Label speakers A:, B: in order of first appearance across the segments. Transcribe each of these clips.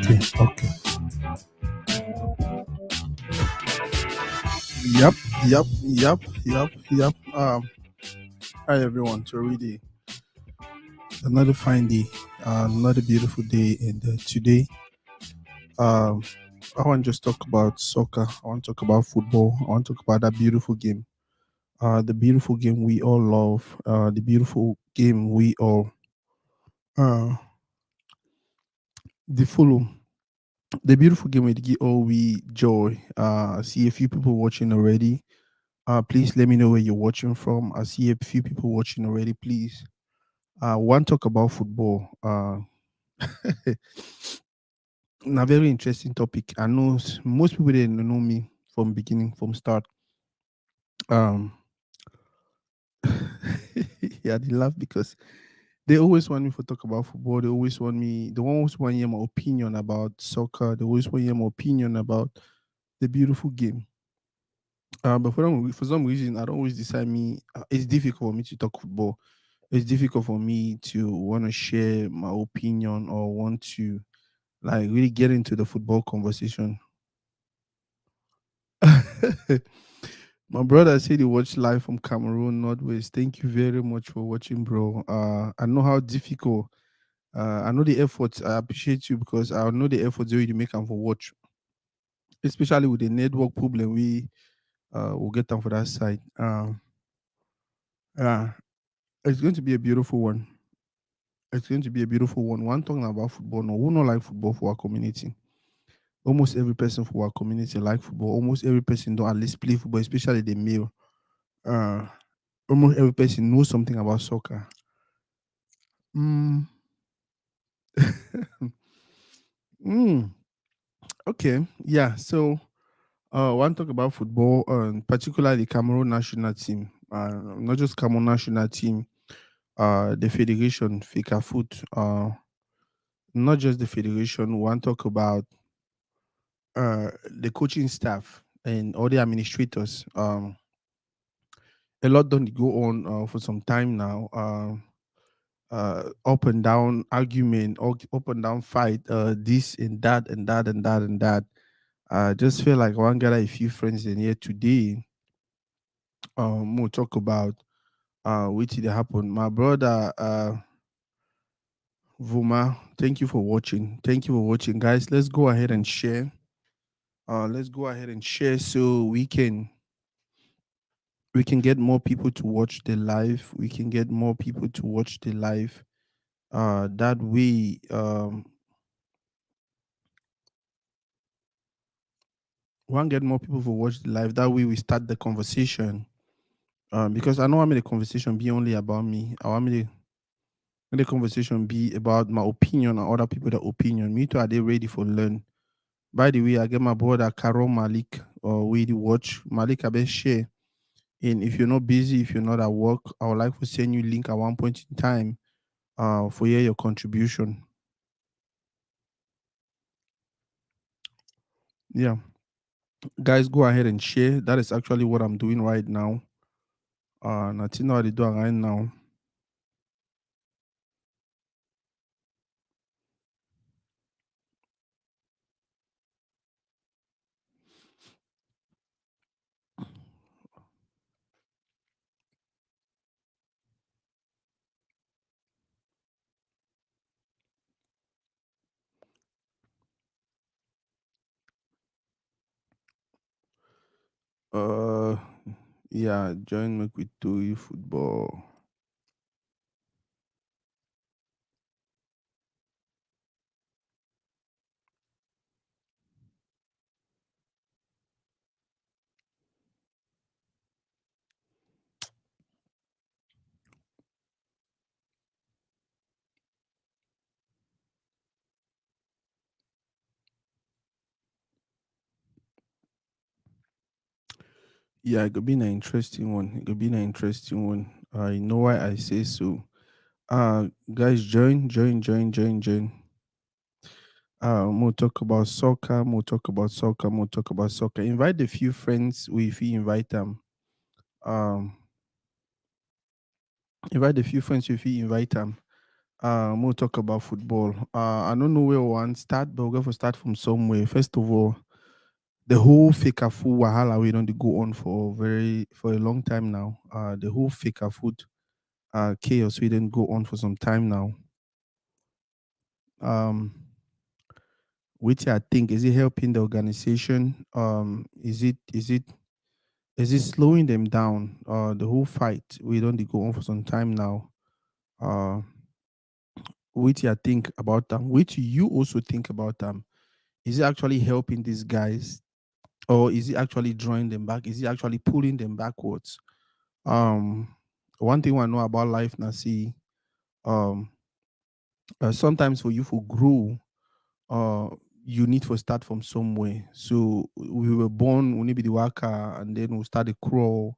A: Okay, okay. Yep, yep. Hi everyone. So really, another fine day, another beautiful day, and today, um, I want to just talk about soccer. I want to talk about football. I want to talk about that beautiful game. The beautiful game we all love. The beautiful game we all uh the follow. The beautiful game we give all we joy. I see a few people watching already. Please let me know where you're watching from. I see a few people watching already. Please, one talk about football. A very interesting topic. I know most people didn't know me from beginning, from start. Um, yeah, they laugh because they always want me to talk about football. They always want me. They always want to hear my opinion about soccer. They always want to hear my opinion about the beautiful game. But for some reason, I don't always decide me. It's difficult for me to talk football. It's difficult for me to want to share my opinion or want to like really get into the football conversation. My brother said he watched live from Cameroon, Northwest. Thank you very much for watching, bro. I know how difficult. I know the effort. I appreciate you because I know the effort you make and for watch, especially with the network problem. We will get them for that side. Yeah, it's going to be a beautiful one. It's going to be a beautiful one. One talking about football. No, who not like football for our community? Almost every person for our community like football. Almost every person don't at least play football, especially the male. Uh, almost every person knows something about soccer. Mm. mm. Okay, yeah. So, I want to talk about football, particularly the Cameroon national team. Not just Cameroon national team. The federation, FICA Foot. Not just the federation. We want to talk about the coaching staff and all the administrators. A lot don't go on for some time now. Up and down argument, up and down fight, this and that and that and that and that. I just feel like I want to gather a few friends in here today. We'll talk about what did happen. My brother Vuma, thank you for watching. Thank you for watching, guys. Let's go ahead and share. Let's go ahead and share so we can get more people to watch the live. We can get more people to watch the live. That way, want get more people to watch the live. That way, we start the conversation. Because I know I made the conversation be only about me. I want me to make the conversation be about my opinion and other people' opinion. Me too. Are they ready for learn? By the way, I get my brother Carol Malik or we the watch Malik Abe share. And if you're not busy, if you're not at work, I would like to send you link at one point in time for your contribution. Yeah. Guys, go ahead and share. That is actually what I'm doing right now. Nothing I do right now. Uh yeah, join me with Toy football. Yeah, it could be an interesting one. It could be an interesting one. I know why I say so. Guys, join. We'll talk about soccer. We'll talk about soccer. We'll talk about soccer. Invite a few friends. If you invite them, um, invite a few friends. If you invite them, We'll talk about football. I don't know where we want to start, but we're going to start from somewhere. First of all, the whole fika food wahala we don't go on for a long time now. The whole fika food chaos we didn't go on for some time now. Um, which I think is it helping the organization? Is it slowing them down? The whole fight we don't go on for some time now. Uh, which I think about them. Which you also think about them. Is it actually helping these guys, or is it actually drawing them back? Is it actually pulling them backwards? Um, One thing I know about life now, see, um, sometimes for you to grow, uh, you need to start from somewhere. So we were born, we need to be the worker, and then we start the crawl.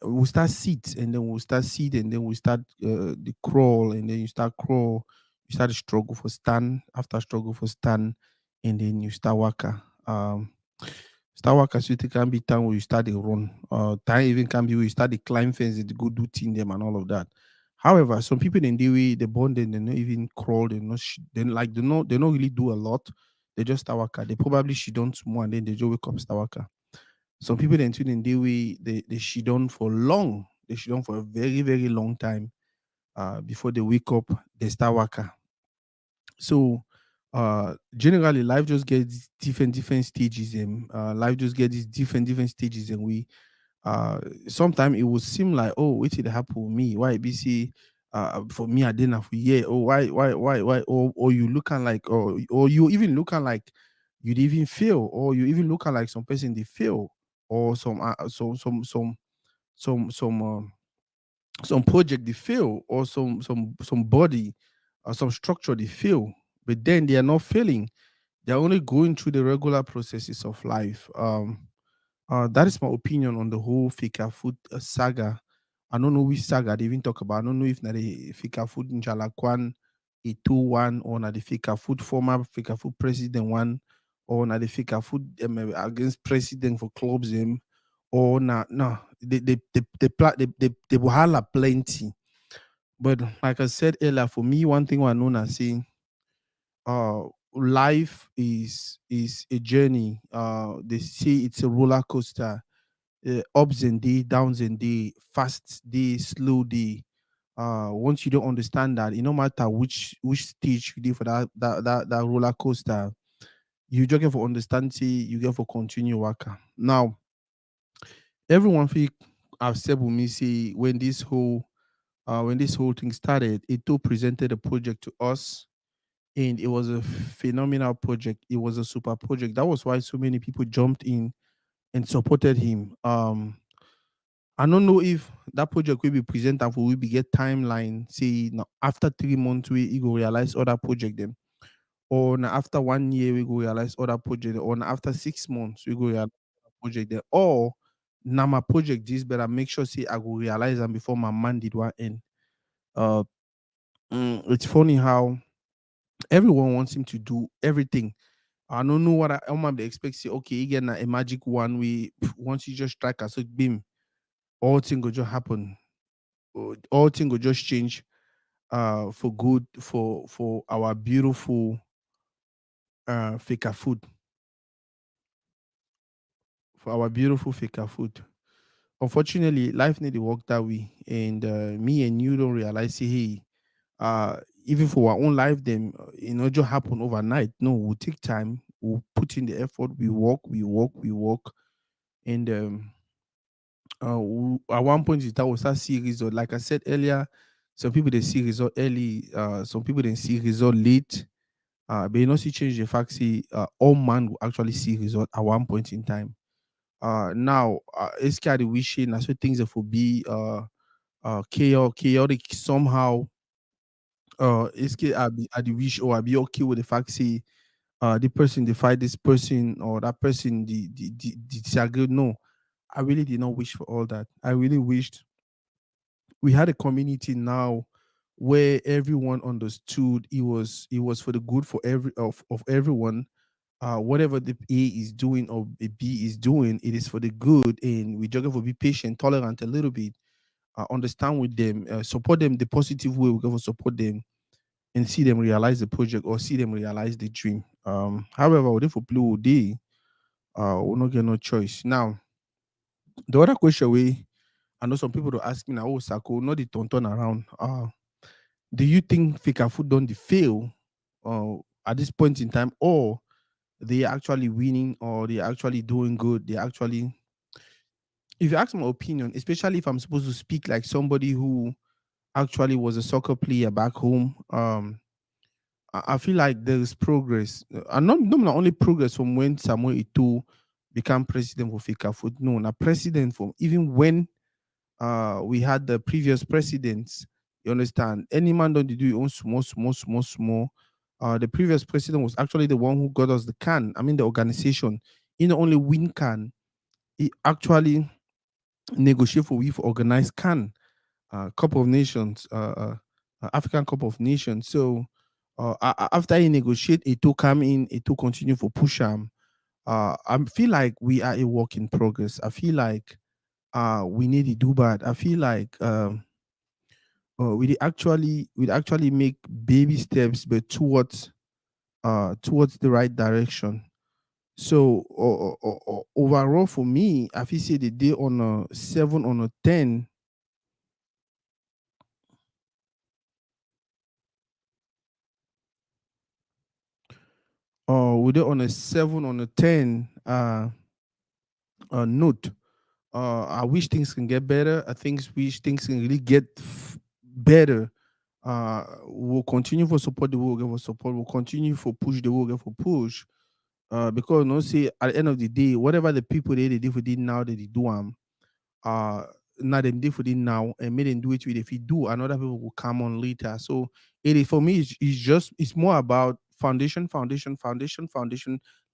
A: We'll start sit, and then we'll start sit, and then we start the crawl, and then you start crawl. You start the struggle for stand. After struggle for stand, and then you start worker. Start work as you think can be time where you start the run. Time even can be where you start the climb fence, the go do team them and all of that. However, some people in the way they born they not even crawl, they don't really do a lot. They just start worker. They probably she don't more and then they just wake up start worker. Some people then tune in the way they she done for long. They she done for a very, very long time. Before they wake up, they start worker. So generally life just gets different stages and life just gets these different stages and we sometimes it will seem like, oh, what did happen with me? Why BC for me I didn't have a year. Oh, why or you looking like or you even looking like you'd even fail, or you even looking like some person they fail, or some project they fail, or some body or some structure they fail, but then they are not failing, they're only going through the regular processes of life. That is my opinion on the whole fika food saga. I don't know which saga they even talk about. I don't know if na the fika food in Jalakwan a 2-1, or na the fika food former fika food president one, or na the fika food against president for clubs or na no they wahala plenty. But like I said earlier, for me, one thing I know na saying life is a journey. They say it's a roller coaster, ups and day, downs and day, fast day, slow day. Once you don't understand that, it no matter which stage you did for that roller coaster, you just get for understand, say you get for continue worker. Now, everyone feel have said with me say when this whole thing started, it too presented a project to us, and it was a phenomenal project. It was a super project. That was why so many people jumped in and supported him. I don't know if that project will be presented and for we be get timeline. Say now after 3 months we go realize other project them, or now after 1 year we go realize other project, or now after 6 months we go realize other project there, or now my project this better make sure say I go realize them before my man did one end. Uh, it's funny how everyone wants him to do everything. I don't know what I might be expect. Say, okay, again, a magic one. Once you just strike a so beam, all things will just happen. All things will just change. For good for our beautiful fika food, for our beautiful fika food. Unfortunately, life need to work that way, and me and you don't realize. Say, hey, even for our own life, them just happen overnight. No, we'll take time. We'll put in the effort. We work, and at one point in time we start see result. Like I said earlier, some people they see result early, some people they see result late. But you know, see change the fact say all man will actually see result at one point in time. Now it's kind of wishing I so things that will be chaotic somehow. It's I the wish, or I be okay with the fact say the person they fight this person, or that person the disagree. No, I really did not wish for all that. I really wished we had a community now where everyone understood it was for the good for of everyone. Whatever the A is doing or the B is doing, it is for the good, and we just have to be patient, tolerant a little bit, understand with them, support them the positive way. We go for support them, and see them realize the project or see them realize the dream. However, we for play all day, we not get no choice. Now, the other question we I know some people will ask me now, oh Sako, not the turn around. Do you think Fika food don't they fail at this point in time, or they actually winning, or they actually doing good? They actually, if you ask my opinion, especially if I'm supposed to speak like somebody who actually was a soccer player back home, I feel like there is progress, and not only progress from when Samuel Eto'o became president for Fika food. No, not president from even when we had the previous presidents. You understand? Any man don't do your own small, small, small, small. The previous president was actually the one who got us the can. I mean, the organization. He not only win can, he actually negotiate for we for organized can. Cup of Nations, African Cup of Nations. So after he negotiate, it to come in, it to continue for push him. I feel like we are a work in progress. I feel like we need to do bad. I feel like we actually make baby steps, but towards the right direction. So overall, for me, I feel say the day on a 7 on a 10. We did on a 7 on a 10 note. I wish things can get better. Wish things can really get better. We'll continue for support the will get for support. We'll continue for push the will get for push. Because no say at the end of the day, whatever the people they do for it now that they do uh now them do for it now and made them do it with if you do another people will come on later. So it is for me it's more about foundation.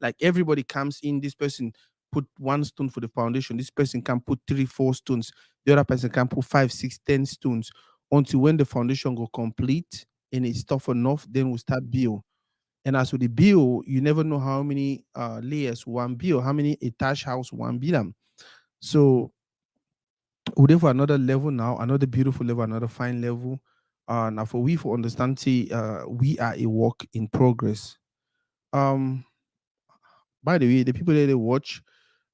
A: Like everybody comes in, this person put one stone for the foundation, this person can put 3 4 stones, the other person can put 5 6 10 stones until when the foundation go complete and it's tough enough, then we start build. And as with the bill, you never know how many layers one bill, how many attached house one bill. So we're there for another level now, another beautiful level, another fine level. Now for we for understand, say we are a work in progress. Um, by the way, the people that they watch,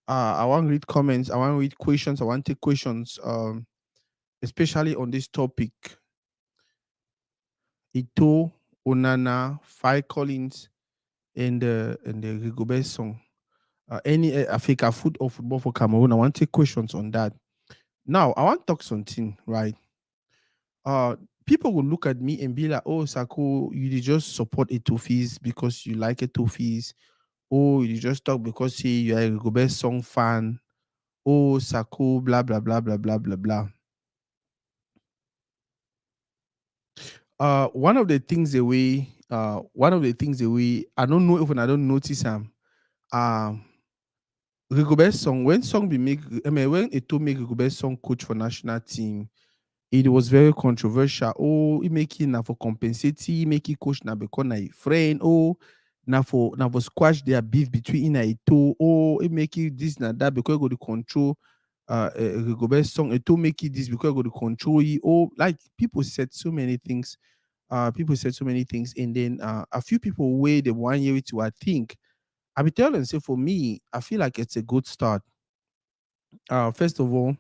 A: I want to read comments, I want to read questions, I want to take questions. Especially on this topic, Ito, Onana, Five Collins, and the Rigobert song. Any Africa food or football for Cameroon. I want to take questions on that. Now, I want to talk something, right? Uh, People will look at me and be like, "Oh, Sako, you did just support Etofis because you like Etofis. Oh, you just talk because say you are a Gobert song fan. Oh, Sako, blah blah blah blah blah blah blah." One of the things the way I don't know if when I don't notice um Rigobert song when song be make I mean when Eto make Rigobert song coach for national team, it was very controversial. Oh, he make it now for compensate, he make it coach now because na a friend. Oh, now for squash their beef between him and Eto. Oh, he make it this and that because he go to control Rigobert song. Eto make it this because he go to control it. Oh, like people said so many things, and then a few people wait the 1 year to I think I be telling say for me, I feel like it's a good start. First of all,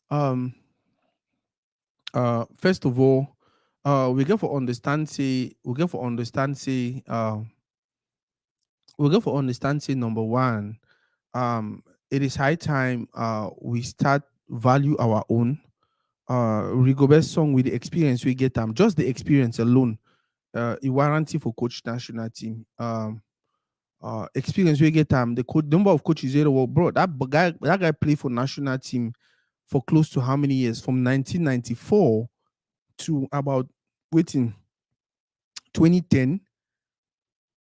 A: um, first of all, we get for understand say number one, it is high time we start value our own. Rigobert song with the experience we get just the experience alone, a warranty for coach national team. Experience we get the number of coaches there. Well, bro, that guy played for national team for close to how many years? From 1994 to about waiting 2010.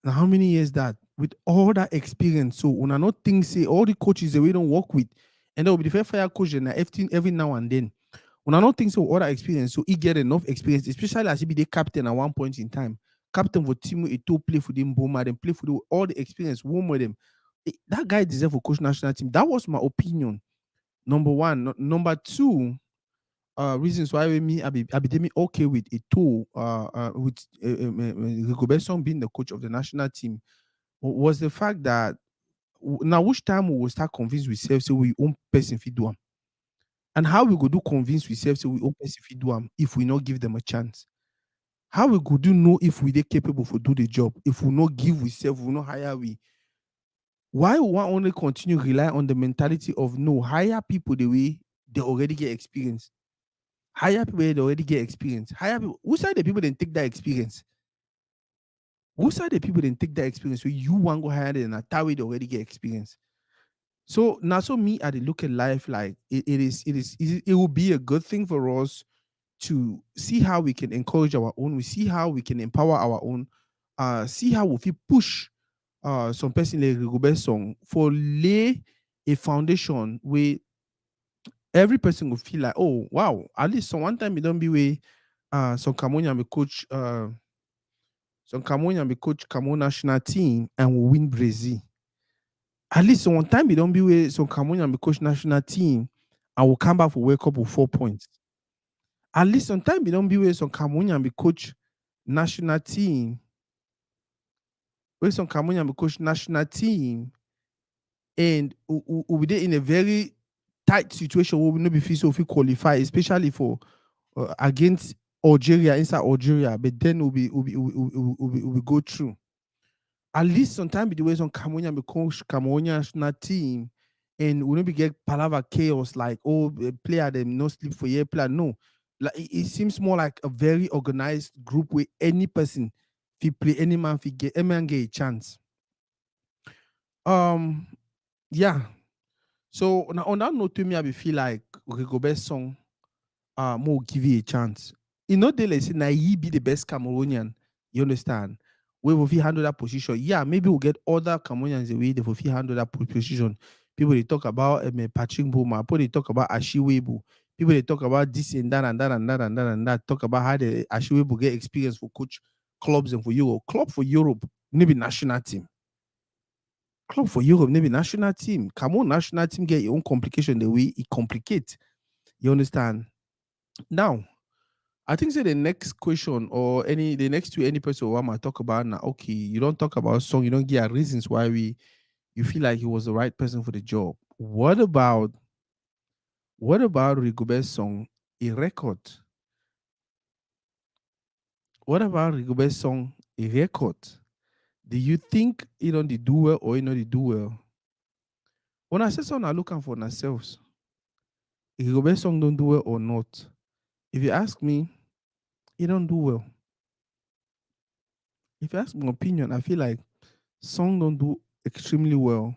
A: Now, how many years that with all that experience? So when I not think say all the coaches that we don't work with, and there will be the fair fire coach and every now and then. When I don't think so, all that experience, so he get enough experience, especially as he be the captain at one point in time. Captain for team it to play for them, Boma, then play for all the experience, one with them. That guy deserve for coach national team. That was my opinion. Number one. Number two, reasons why I be me okay with a tool with Rigobert Song being the coach of the national team was the fact that now which time we will start convince ourselves say we own person fit do am, and how we go do convince ourselves say we own person fit do am if we not give them a chance. How we go do know if we dey capable for do the job if we not give ourselves, we not hire we. Why we want only continue rely on the mentality of no hire people the way they already get experience. Hire people wey dey already get experience. Hire people. Who side the people then take that experience? Who side the people then take that experience? So you want go hire them that way they already get experience. So now, so me, I dey look at life like it will be a good thing for us to see how we can encourage our own. We see how we can empower our own. See how we fit push some person like Rigobert Song for lay a foundation where every person will feel like, oh wow, at least some one time it don't be way some Cameroonian be coach Cameroon national team and will win Brazil. At least some one time it don't be way some Cameroonian be coach national team and will come back for World Cup with 4 points. At least sometimes it don't be way some Cameroonian be coach national team. Where some Cameroonian be coach national team and we dey in a very tight situation where we no be fit so fit qualify, especially for against Algeria inside Algeria, but then we go through. At least sometimes the way some Cameroonian be coach Cameroonian national team, and we no be get palaver chaos like oh player them no sleep for year player. No, like it seems more like a very organized group where any person fit play, any man fit get, any man get a chance. Um, yeah. So now on that note, to me, I be feel like Rigobert Song more give you a chance. You know, they like say now he be the best Cameroonian. You understand? We will fit handle that position. Yeah, maybe we'll get other Cameroonians away. They will fit handle that position. People they talk about Patrick Boma. People they talk about Ashiwebu. People they talk about this and that and that and that and that and that. Talk about how the Ashiwebu get experience for coach clubs and for Europe. Club for Europe, maybe national team. Club for Europe, maybe national team. Cameroon national team get your own complication the way it complicate. You understand? Now, I think say the next question or the next two any person want to talk about now. Okay, you don't talk about song, you don't give reasons why you feel like he was the right person for the job. What about Rigobert's song, a record? What about Rigobert's song, a record? Do you think you don't do well or you know they do well? When I say something, I'm looking for ourselves. Rigobert's song don't do well or not. If you ask me, he don't do well. If you ask my opinion, I feel like song don't do extremely well.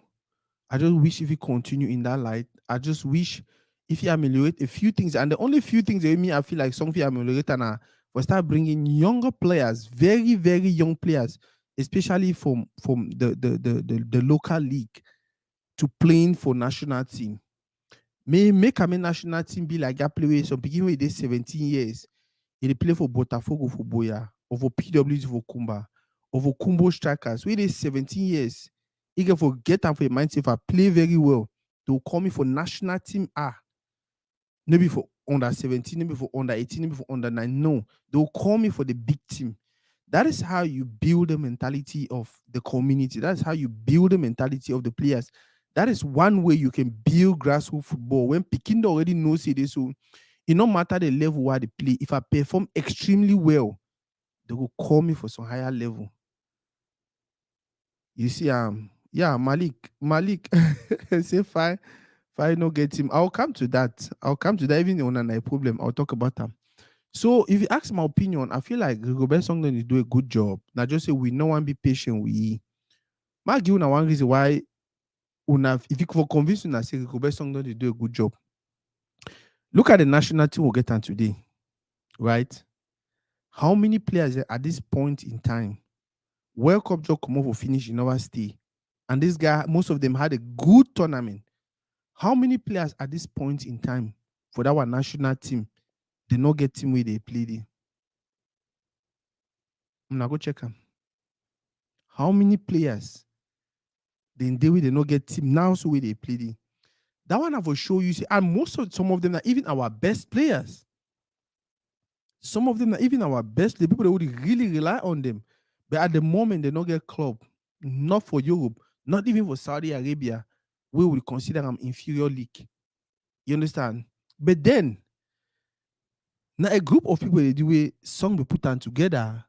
A: I just wish if he continue in that light. I just wish if he ameliorate a few things, and the only few things that me I feel like song he ameliorate and for start bringing younger players, very very young players, especially from the local league to playing for national team. May make a national team be like that play with some begin with this 17 years. He play for Botafogo for Boya, or for PWG for Kumba, or for Kumbo strikers. With this 17 years, he can forget and for a mindset if I play very well. They will call me for national team A. Maybe for under 17, maybe for under 18, maybe for under 9. No, they will call me for the big team. That is how you build the mentality of the community. That's how you build the mentality of the players. That is one way you can build grassroots football. When Pekin already knows it, so it no matter the level where they play. If I perform extremely well, they will call me for some higher level. You see, yeah, Malik, say fine, no get him. I'll come to that. Even on a problem, I'll talk about them. So if you ask my opinion, I feel like Rigobert Song don't do a good job. Now just say we no one be patient with. Might give una one reason why una if you for convince una say Rigobert Song don't do a good job. Look at the national team we'll get on today, right? How many players at this point in time? World Cup just come off for finish, you never stay. And this guy, most of them had a good tournament. How many players at this point in time for that one national team, they not get team where they play there? I'm not go check them. How many players then they will they not get team now so where they play there? That one I will show you. See, and some of them are even our best players. Some of them are even our best. The people that would really rely on them. But at the moment, they don't get club. Not for Europe, not even for Saudi Arabia. We would consider them inferior league. You understand? But then, now a group of people they do a song we put on together,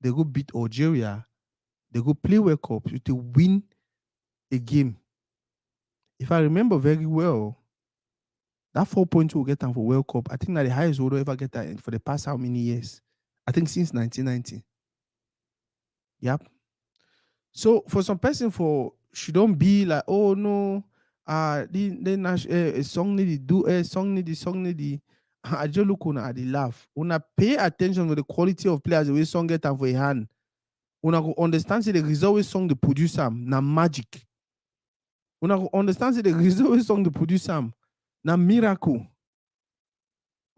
A: they go beat Algeria, they go play World Cup to win a game. If I remember very well, that 4 points will get them for World Cup. I think that the highest we'll ever get that for the past how many years? I think since 1990. Yep. So for some person for she don't be like, oh no, the song need do song need the I just look on at the laugh. Una pay attention to the quality of players the way song get them for a hand. Una go understand say the result way song the produce am na magic. Una go understand say the result way song the produce am na miracle.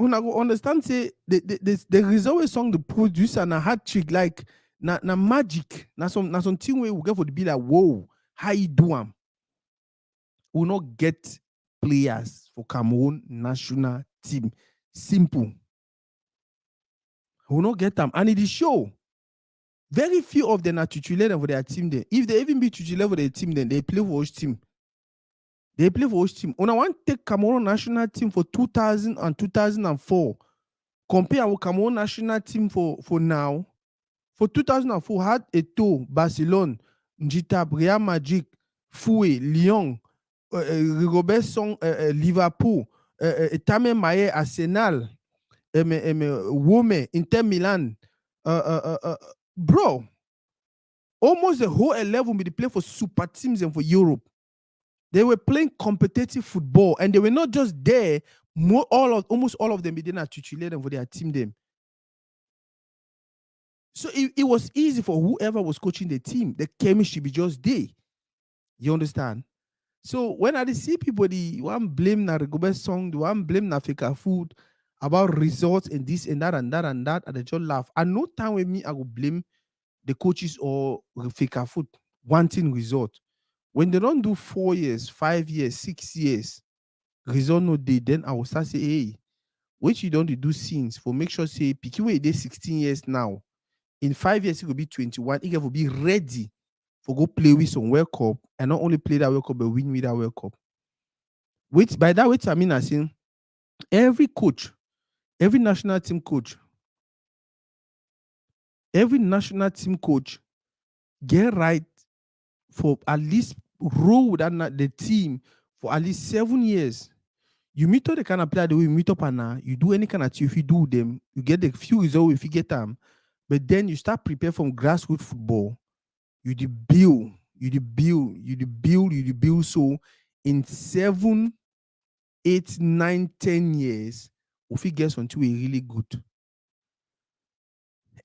A: Una go understand say the result way song the producer na hat trick like na magic. Na something where we get for the be like, whoa, how you do am? We will not get players for Cameroon national team. Simple. We will not get them. And it is show. Very few of them are titulated for their team there. If they even be titulated for their team, then they play for which team? They play for which team? When I want to take Cameroon national team for 2000 and 2004, compare with Cameroon national team for now. For 2004, had Eto'o, Barcelone, Njita, Real Madrid, Foué, Lyon, Rigobert Song, Liverpool, Tame Maye, Arsenal, Wome, Inter Milan. Bro, almost the whole 11 will be play for super teams and for Europe. They were playing competitive football, and they were not just there. Almost all of them they didn't titulate them for their team. Them. So it was easy for whoever was coaching the team. The chemistry be just there. You understand? So when I see people, the one blame na Rigobert Song, the one blame na Fika Food about results and this and that and that and that, and they just laugh. And no time with me, I will blame the coaches or Fika Food wanting result. When they don't do 4 years, 5 years, 6 years, result no day, then I will start say, hey, what you don't do since for make sure say Pikiwe dey 16 years now. In 5 years, he will be 21. He will be ready for go play with some World Cup and not only play that World Cup, but win with that World Cup. Which by that which I mean I saying every coach, every national team coach get right for at least roll with the team for at least 7 years. You meet up the kind of player the way you meet up and now you do any kind of thing. If you do them, you get the few results if you get them. But then you start prepare from grassroots football. You build. So in 7, 8, 9, 10 years, if he gets onto a really good.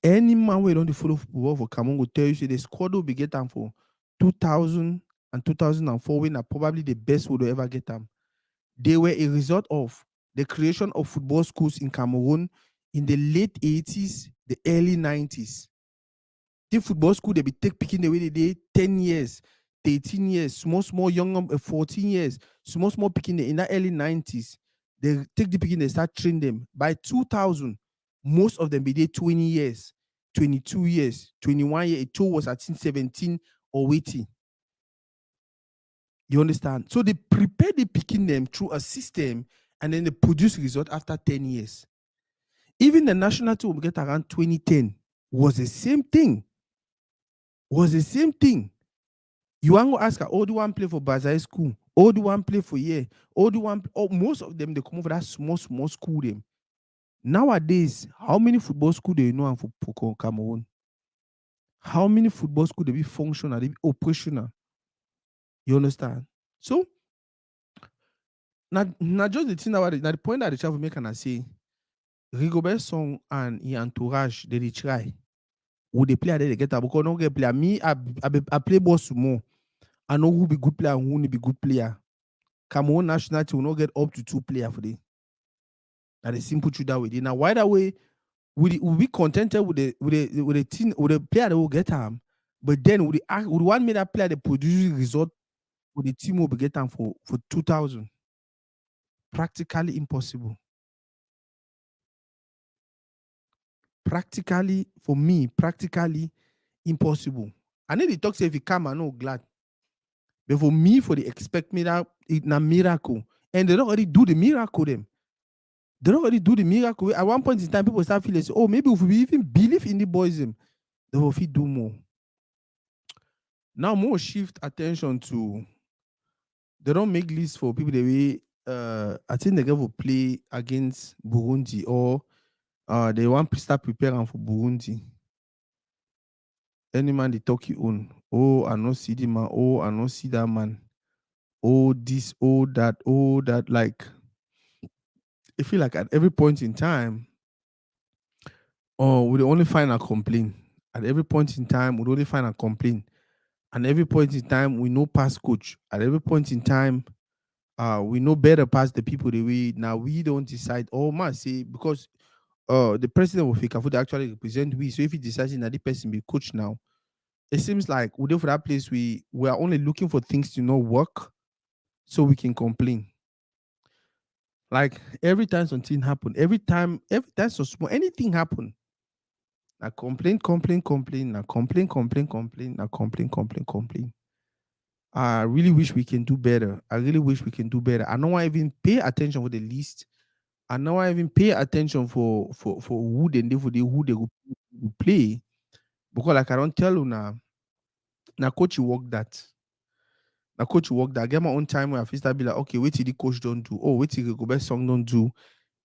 A: Any man who don't follow football for Cameroon will tell you say the squad will be getting for 2000 and 2004 when are probably the best would ever get them. They were a result of the creation of football schools in Cameroon in the late 80s, the early 90s. The football school, they be picking the way they did 10 years, 13 years, small, young, 14 years, small picking in the early 90s. They take the picking, they start training them. By 2000, most of them be there 20 years, 22 years, 21 years. Eto'o was at 17 or 18. You understand? So they prepare the picking them through a system and then they produce result after 10 years. Even the national team we get around 2010 was the same thing. You want to ask, oh, do one play for Bazai school? Oh, do one play for here? Oh, most of them, they come over that small school them. Nowadays, how many football school do you know for Cameroon? How many football school they be functional, they be operational? You understand? So, not just the thing about it, now the point that the travel maker and say, Rigobert Song and his entourage, they try. Would they play they get up? Because no get player. Me, I play ball more. I know who be good player and who will be good player. Cameroon national team will not get up to 2 players for them. That is simple truth that way. Now, why that way? We be contented with the team with the player that will get them, but then we want me that player that produce result for the team will be get them for 2000. Practically impossible. Practically, for me, practically impossible. I need to talk say if it come, I know glad. But for me, for the expect me that it's a miracle. And they don't already do the miracle them. They don't already do the miracle. At one point in time, people start feeling, oh, maybe if we even believe in the boysm, they will fit do more. Now more shift attention to they don't make lists for people the way I think they will play against Burundi or they want to start preparing for Burundi. Any man they talk you own. Oh, I no see the man. Oh, I no see that man. Oh, this, oh, that, oh, that. Like, I feel like at every point in time, oh, we only find a complaint. At every point in time, we only find a complaint. And every point in time, we know past coach. At every point in time, we know better past the people the way now we don't decide. Oh, man, say because the president of FICAFO actually represent we. So if he decides that the person be coach now, it seems like we do for that place we are only looking for things to not work so we can complain. Like every time something happen, every time so small anything happen, I complain, complain, complain, I complain, complain, complain, I complain, complain, complain. I really wish we can do better. I really wish we can do better. I don't want to even pay attention for the list. I don't want to even pay attention for who they live for the who they will play. Because like I don't tell you now coach you work that. Now coach you work that. I get my own time where I feel start be like, okay, wait till the coach don't do. Oh, wait till the go best song don't do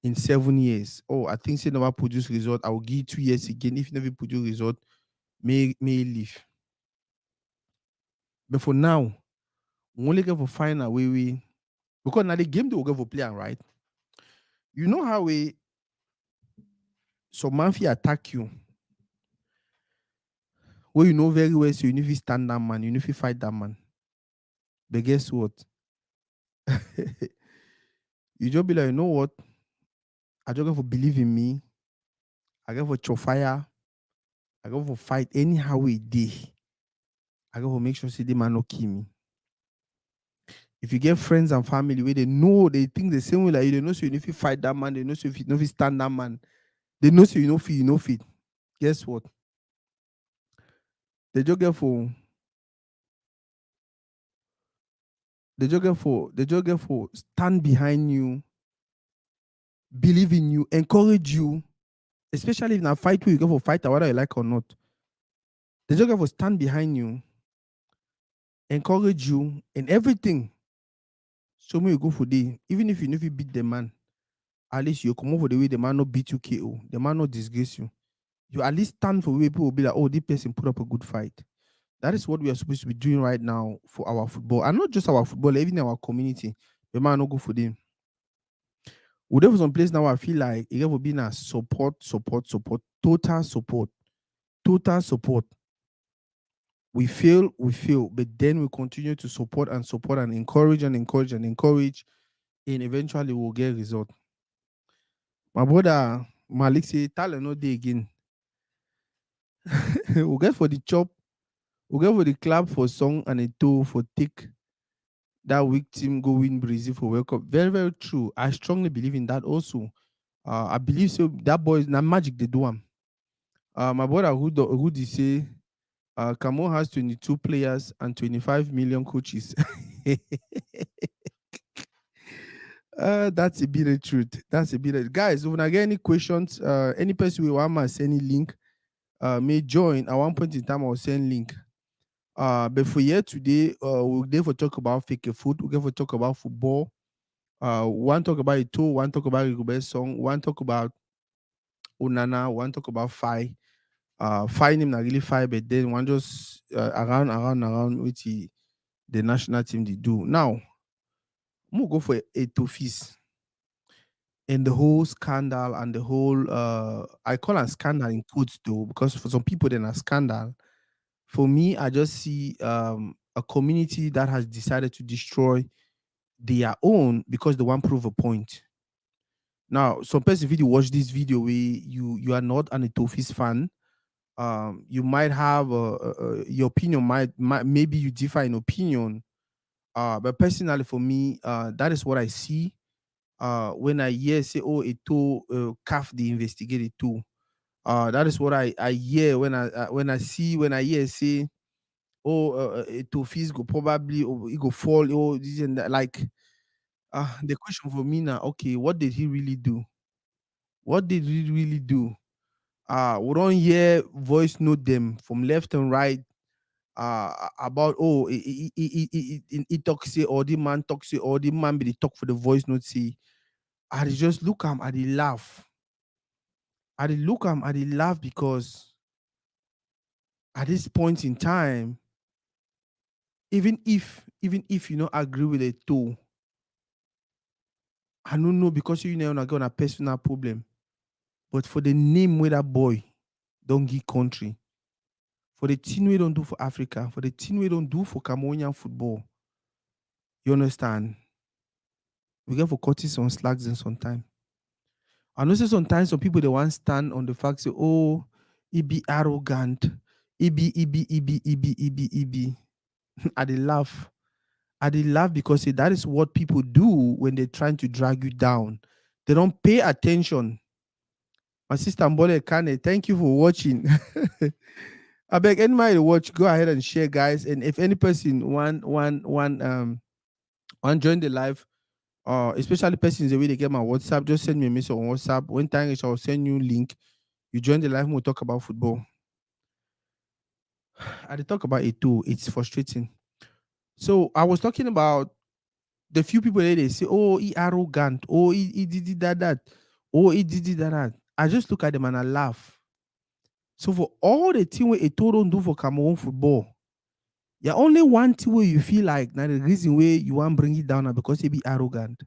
A: in 7 years. Oh, I think say never produce result. I will give you 2 years again. If you never produce result, may leave. But for now, we only get to find a way we because now the game they will get for play right. You know how we some mafia attack you. Well, you know very well, so you need to stand that man, you need to fight that man. But guess what? You just be like, you know what? I just got to believe in me. I got for show fire. I got for fight anyhow we did. I got to make sure see the man no kill me. If you get friends and family where they know they think the same way like you, they know so you need to fight that man, they know so if you know if you stand that man, they know so you know fit, you know fit. Guess what? They just get for they just get for stand behind you, believe in you, encourage you, especially in a fight where you go for fight whether you like or not. They just get for stand behind you, encourage you, and everything. So when you go for day, even if you know if you beat the man, at least you come over the way the man not beat you KO, the man not disgrace you. You at least stand for where people will be like, oh, this person put up a good fight. That is what we are supposed to be doing right now for our football. And not just our football, even our community. The man not go for them. We there for some place now I feel like it will be a support, total support, total support. We fail, but then we continue to support and encourage and encourage and encourage, and eventually we'll get result. My brother Malik say, talent no day again. We'll get for the chop, we'll get for the clap for song and a toe for take that weak team go win Brazil for World Cup. Very, very true. I strongly believe in that also. I believe so. That boy is not magic they do him. My brother who did say Cameroon has 22 players and 25 million coaches. That's a bit of truth. That's a bit of guys. If I get any questions, any person we want to send any link, may join. At one point in time, I'll send link. But for here today, we'll therefore talk about fake food. We'll therefore talk about football. One talk about it too. One talk about Rigobert song. One talk about Onana. One talk about Fai. Fai him not really Fai, but then one just around with the national team they do. Now, I'm gonna go for a Tofis and the whole scandal and the whole I call it scandal in quotes though, because for some people then a scandal. For me, I just see a community that has decided to destroy their own because they want to prove a point. Now, some person if you watch this video where you are not an Etofis fan, you might have your opinion might maybe you differ in opinion. But personally for me, that is what I see. when I hear say, oh, it too CAF they investigate it too. That is what I hear when I hear say, oh, to fees go probably, oh, it go fall, oh, this and that. Like, the question for me now, okay, what did he really do? What did he really do? We don't hear voice note them from left and right about, oh, he talk say, or the man talk say, or the man be the talk for the voice note say. I dey just look am, I dey laugh. I dey look am, I dey laugh because at this point in time, even if you no agree with it too, I don't know because you know get on a personal problem. But for the name where that boy don't give country, for the thing we don't do for Africa, for the thing we don't do for Cameroonian football, you understand? We get for cutting some slacks in some time. I know say sometimes some people they want stand on the fact say, oh, he be arrogant, he be. I dey laugh. I dey laugh because say, that is what people do when they're trying to drag you down. They don't pay attention. My sister Mbole Kane, thank you for watching. I beg anybody to watch, go ahead and share, guys. And if any person want join the live, especially persons the way they get my WhatsApp, just send me a message on WhatsApp. When time is, I'll send you link. You join the live, we'll talk about football. I dey talk about it too. It's frustrating. So I was talking about the few people that they say, oh, he arrogant, oh, he did it, that, oh, he did it, that. I just look at them and I laugh. So for all the thing where Eto'o don't do for Cameroon football, yeah, only one thing where you feel like now the reason where you want bring it down now because he be arrogant.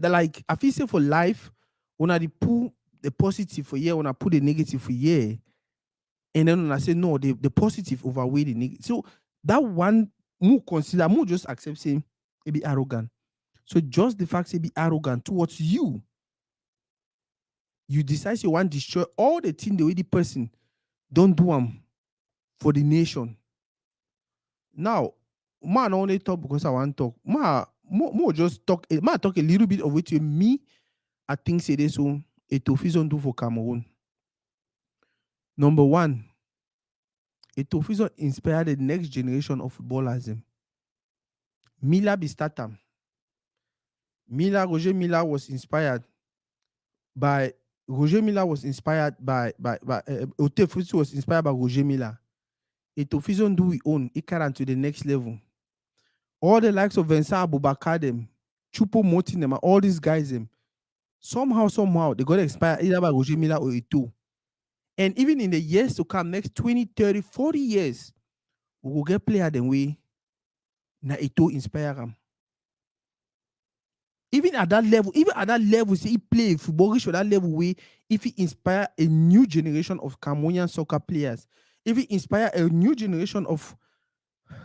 A: Like I feel say for life, when I put the positive for year, when I put the negative for year, and then when I say no, the positive overweigh the negative. So that one more just accept saying he be arrogant. So just the fact he be arrogant towards you, you decide you want to destroy all the thing the way the person don't do them for the nation. Now, man only talk because I want to talk. More just talk. Man talk a little bit of it to me. I think say this so Eto'o do for Cameroon. Number one, Eto'o inspired the next generation of footballers. Mila be starter. Roger Mila was inspired by Eto'o was inspired by Roger Mila. Eto'o do we own. He carry to the next level. All the likes of Vincent Aboubakar them, Chupo Moting them, all these guys them, somehow they got inspired either by Roger Mila or Eto'o. And even in the years to come, next 20, 30, 40 years, we will get player them way na Eto'o inspire them. Even at that level, see he play football reach for that level way, if he inspire a new generation of Cameroonian soccer players, if he inspire a new generation of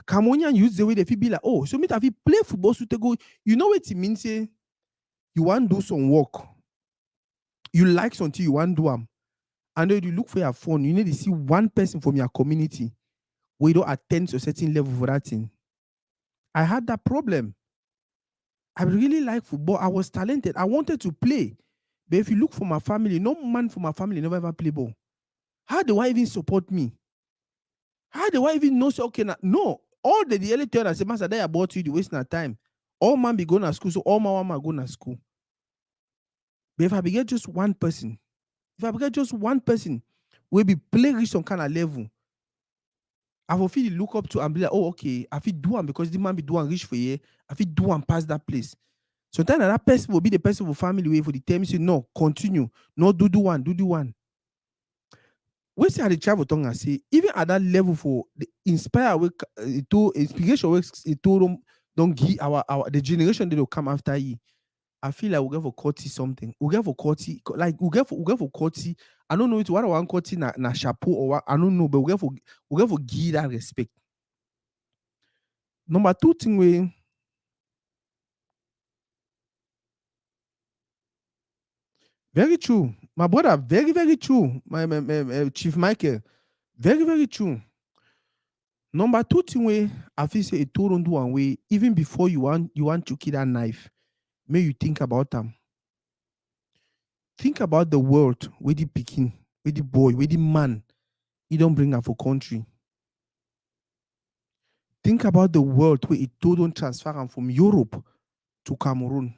A: Cameroonian youth the way they feel be like, oh, so me if he play football, so to go, you know what it means? Say you want to do some work, you like something, you want to do them, and then you look for your phone, you need to see one person from your community where you don't attend to a certain level for that thing. I had that problem. I really like football. I was talented. I wanted to play. But if you look for my family, no man from my family never ever play ball. How do I even support me? How do I even know? Say, okay, no. All the early tell us, Master, they about you, the wasting of time. All man be going to school, so all my woman going to school. But if I get just one person, we be play reach some kind of level, I will feel look up to and be like, oh, okay, I feel do one because the man be doing reach for you. I feel do one pass that place. Sometimes that person will be the person for family way for the term. Say, no, continue. No, do one. We say at the travel tongue and say, even at that level for the inspire to inspiration works it don't give our the generation that will come after you. I feel like we'll get for 40 something. We'll get for 40, like we'll get for 40. I don't know what I want 40 na chapeau or what, I don't know, but we'll get for give that respect. Number two thing we very true. My brother, very, very true. My Chief Michael, very, very true. Number two thing wey I feel say Eto'o don do one way, even before you want to kill that knife, make you think about am. Think about the world wey the pikin, wey the boy, wey the man he don bring am for country. Think about the world wey Eto'o don transfer am from Europe to Cameroon.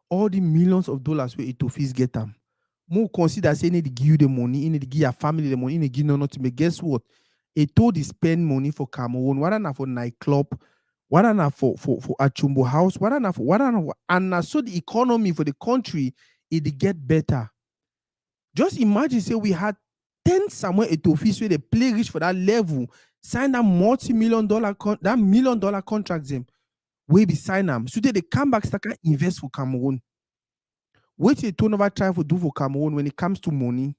A: All the millions of dollars wey Eto'o fit get am. More consider say he need to give you the money, he need to give your family the money, he need to give you nothing. But guess what? Eto'o dey spend money for Cameroon, whether na for nightclub, whether na for Achumbo house, whether na for and na so the economy for the country it dey get better. Just imagine say we had 10 Samuel Eto'o wey dey play rich for that level, sign that multi-million-dollar that million-dollar contract them, wey be sign am. So they come back start to invest for Cameroon. Wetin Eto'o never try to do for Cameroon when it comes to money.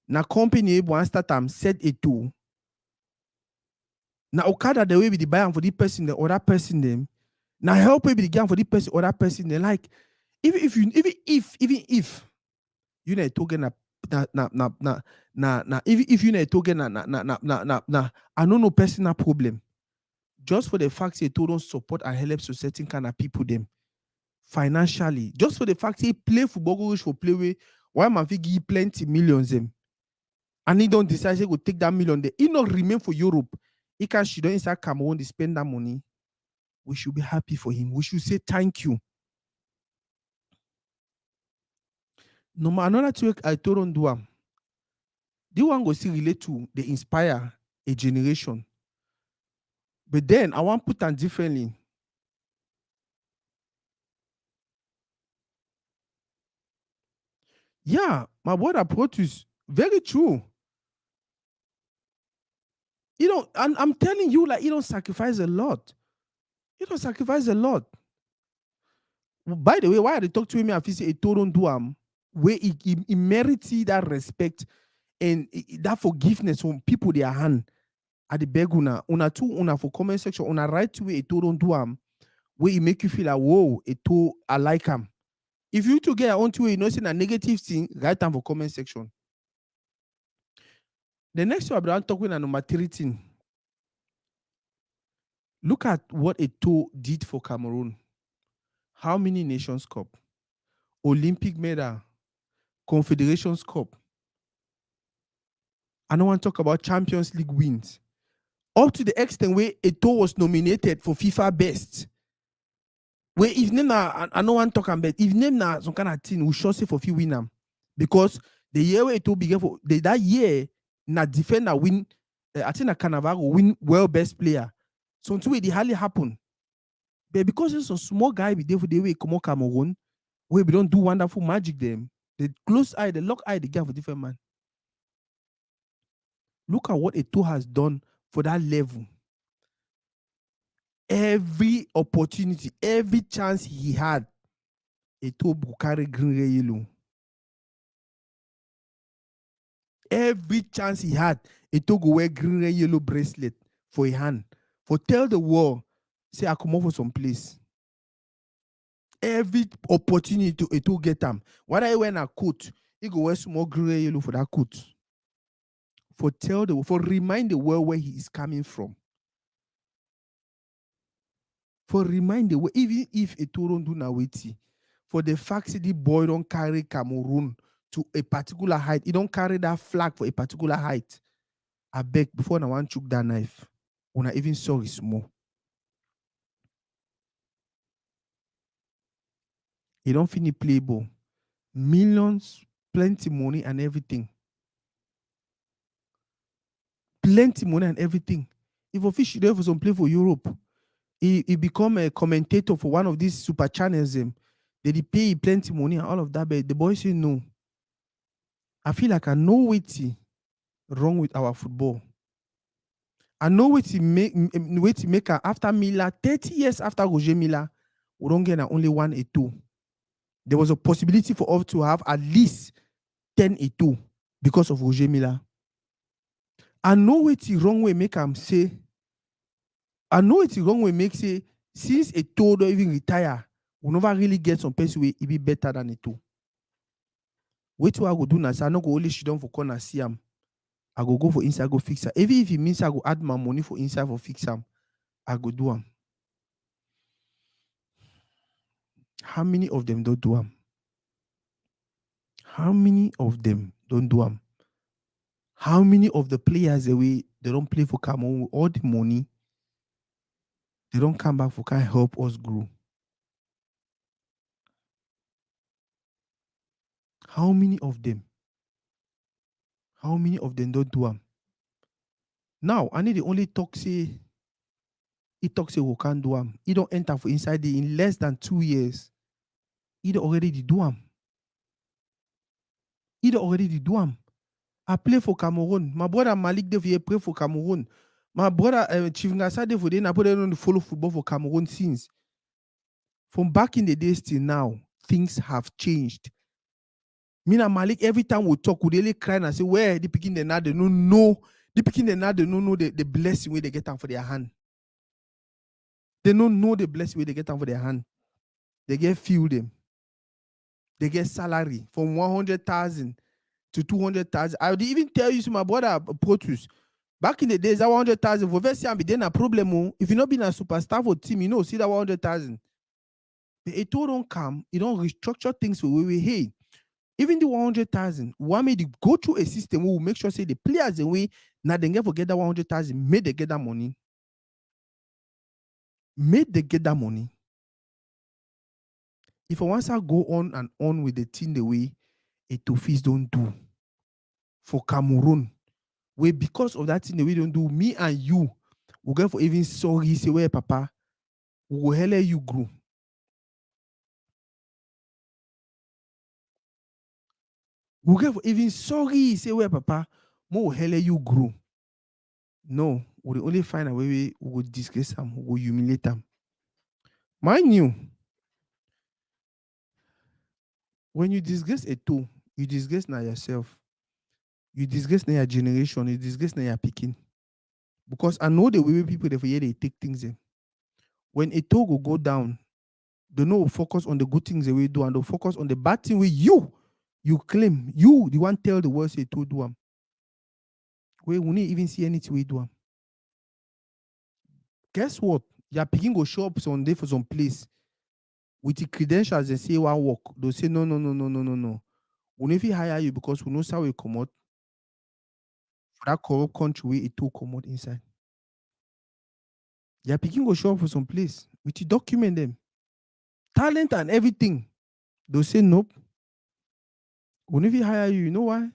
A: Na company wan start am set Eto'o. Na Okada the way we dey buy am for the person, the other person them. Na help wey be the game for the person, other person them. Like even if you know Eto'o get even if you know Eto'o get I don't know personal problem. Just for the fact say Eto'o don't support and help to certain kind of people them financially. Just for the fact say play football go reach for play way, why man fit give plenty millions them. And he don't decide he go take that million there. He not remain for Europe. He can she don't inside Cameroon to spend that money. We should be happy for him. We should say thank you. No matter another thing I told on do am. The one go still relate to the inspire a generation. But then I want to put them differently. Yeah, my brother approach is very true. You know, and I'm telling you, like, you don't sacrifice a lot. You don't sacrifice a lot. By the way, why I talk to him, I feel say Eto'o don't do where he merits that respect and that forgiveness from people their hand at the beg una for comment section, una right to way Eto'o don't do where it make you feel like, whoa, Eto'o, I like him. If you to get your own way, you know, saying a negative thing, write down for comment section. The next one I'm talking about number 3 thing. Look at what Eto'o did for Cameroon. How many Nations Cup? Olympic medal, Confederations Cup. I don't want to talk about Champions League wins. Up to the extent where Eto'o was nominated for FIFA Best. Where if name na, I don't want to talk about if name na some kind of thing, we sure say for few win them. Because the year where Eto'o began for that year, na defender win, I think na Cannavaro win world best player. So until it hardly happen. But because it's a small guy, we there for the way come on Cameroon, where we don't do wonderful magic them. The close eye, the lock eye, the guy for different man. Look at what Eto'o has done for that level. Every opportunity, every chance he had, Eto'o carry green red yellow. Every chance he had, Eto'o go wear green red yellow bracelet for a hand. For tell the world, say I come over for some place. Every opportunity to Eto'o get them. Whether he wear a coat, he go wear small green red yellow for that coat. For tell the world, for remind the world where he is coming from. For remind the world, even if Eto'o don't do na waiting, for the fact that the boy don't carry Cameroon to a particular height, he don't carry that flag for a particular height. I beg before I want to choke that knife. When I even saw it small. He don't finish play ball. Millions, plenty money and everything. Plenty money and everything. If official there for some play for Europe, he become a commentator for one of these super channels. They pay plenty money and all of that, but the boy say no. I feel like I know what's wrong with our football. I know what to make after Mila, 30 years after Roger Mila, we don't get only one Eto'o. There was a possibility for us to have at least 10 Eto'o because of Roger Mila. I know what the wrong way make him say. I know it's the wrong way make say since Eto'o don't even retire, we never really get some person where it be better than Eto'o. Wait till I go do now. So I no go only sit down for corner see him. I go for inside, go fix am. Even if it means I go add my money for inside for fix am, I go do am. How many of them don't do am? How many of them don't do am? How many of the players they don't play for Cameroon with all the money, they don't come back for can help us grow? How many of them? How many of them don't do am? Now, I need the only talk say he talk say we can't do am. He don't enter for inside the in less than 2 years. He don't already do am. He don't already do am. I play for Cameroon. My brother Malik Dev play for Cameroon. My brother Chief Ngasa Dev I put on follow football for Cameroon since. From back in the days till now, things have changed. Me and Malik, every time we talk, we really cry and say, where the picking the now they don't know. The picking the now they don't know the blessing where they get them for their hand. They don't know the blessing where they get them for their hand. They get fuel them. They get salary from 100,000 to 200,000. I would even tell you, so my brother Protus, back in the days, that 100,000 for Vessi and be then a problem. If you not been a superstar for team, you know, see that 100,000. It all don't come, it don't restructure things for we hey. Even the 100,000, one made it go through a system who will make sure say the players away now they never get that 100,000, made they get that money. Made they get that money. If I once I go on and on with the thing the way Etophis don't do for Cameroon, where because of that thing the way don't do, me and you will get for even sorry, say where papa, we will hell you grow. We will get for even sorry, say where papa, more hell you grow. No, we will only find a way we will disgrace them, we will humiliate them. Mind you, when you disgrace a toe, you disgrace now yourself. You disgrace now your generation, you disgrace now your picking. Because I know the way people they take things in. When a toe will go down, they know focus on the good things they will do and they focus on the bad thing with you claim. You the one tell the world say to do them. We won't even see anything we do them. Guess what? Your picking go show up Sunday for some place with the credentials and say one work. They'll say no. We never hire you because we know how we come out for that corrupt country where it will come out inside. Your picking go show up for some place with you document them. Talent and everything. They'll say nope. We never hire you. You know why?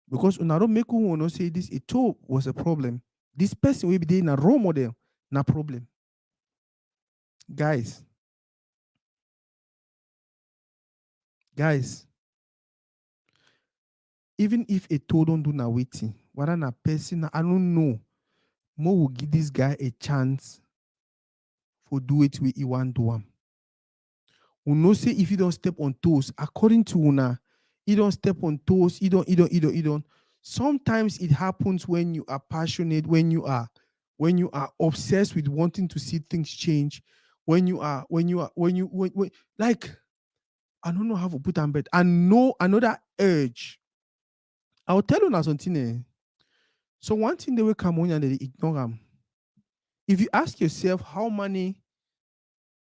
A: Because when I don't make who say this, it was a problem. This person will be there in a role model, no problem. Guys, even if a toe don't do na waiting, what a person, I don't know, more will give this guy a chance for do it with he want do am. We know say if you don't step on toes, according to Una, you don't step on toes, you don't. Sometimes it happens when you are passionate, when you are obsessed with wanting to see things change, when you like I don't know how to put on bed. I know that urge. I'll tell you now something. So one thing they will come on and they ignore them. If you ask yourself how many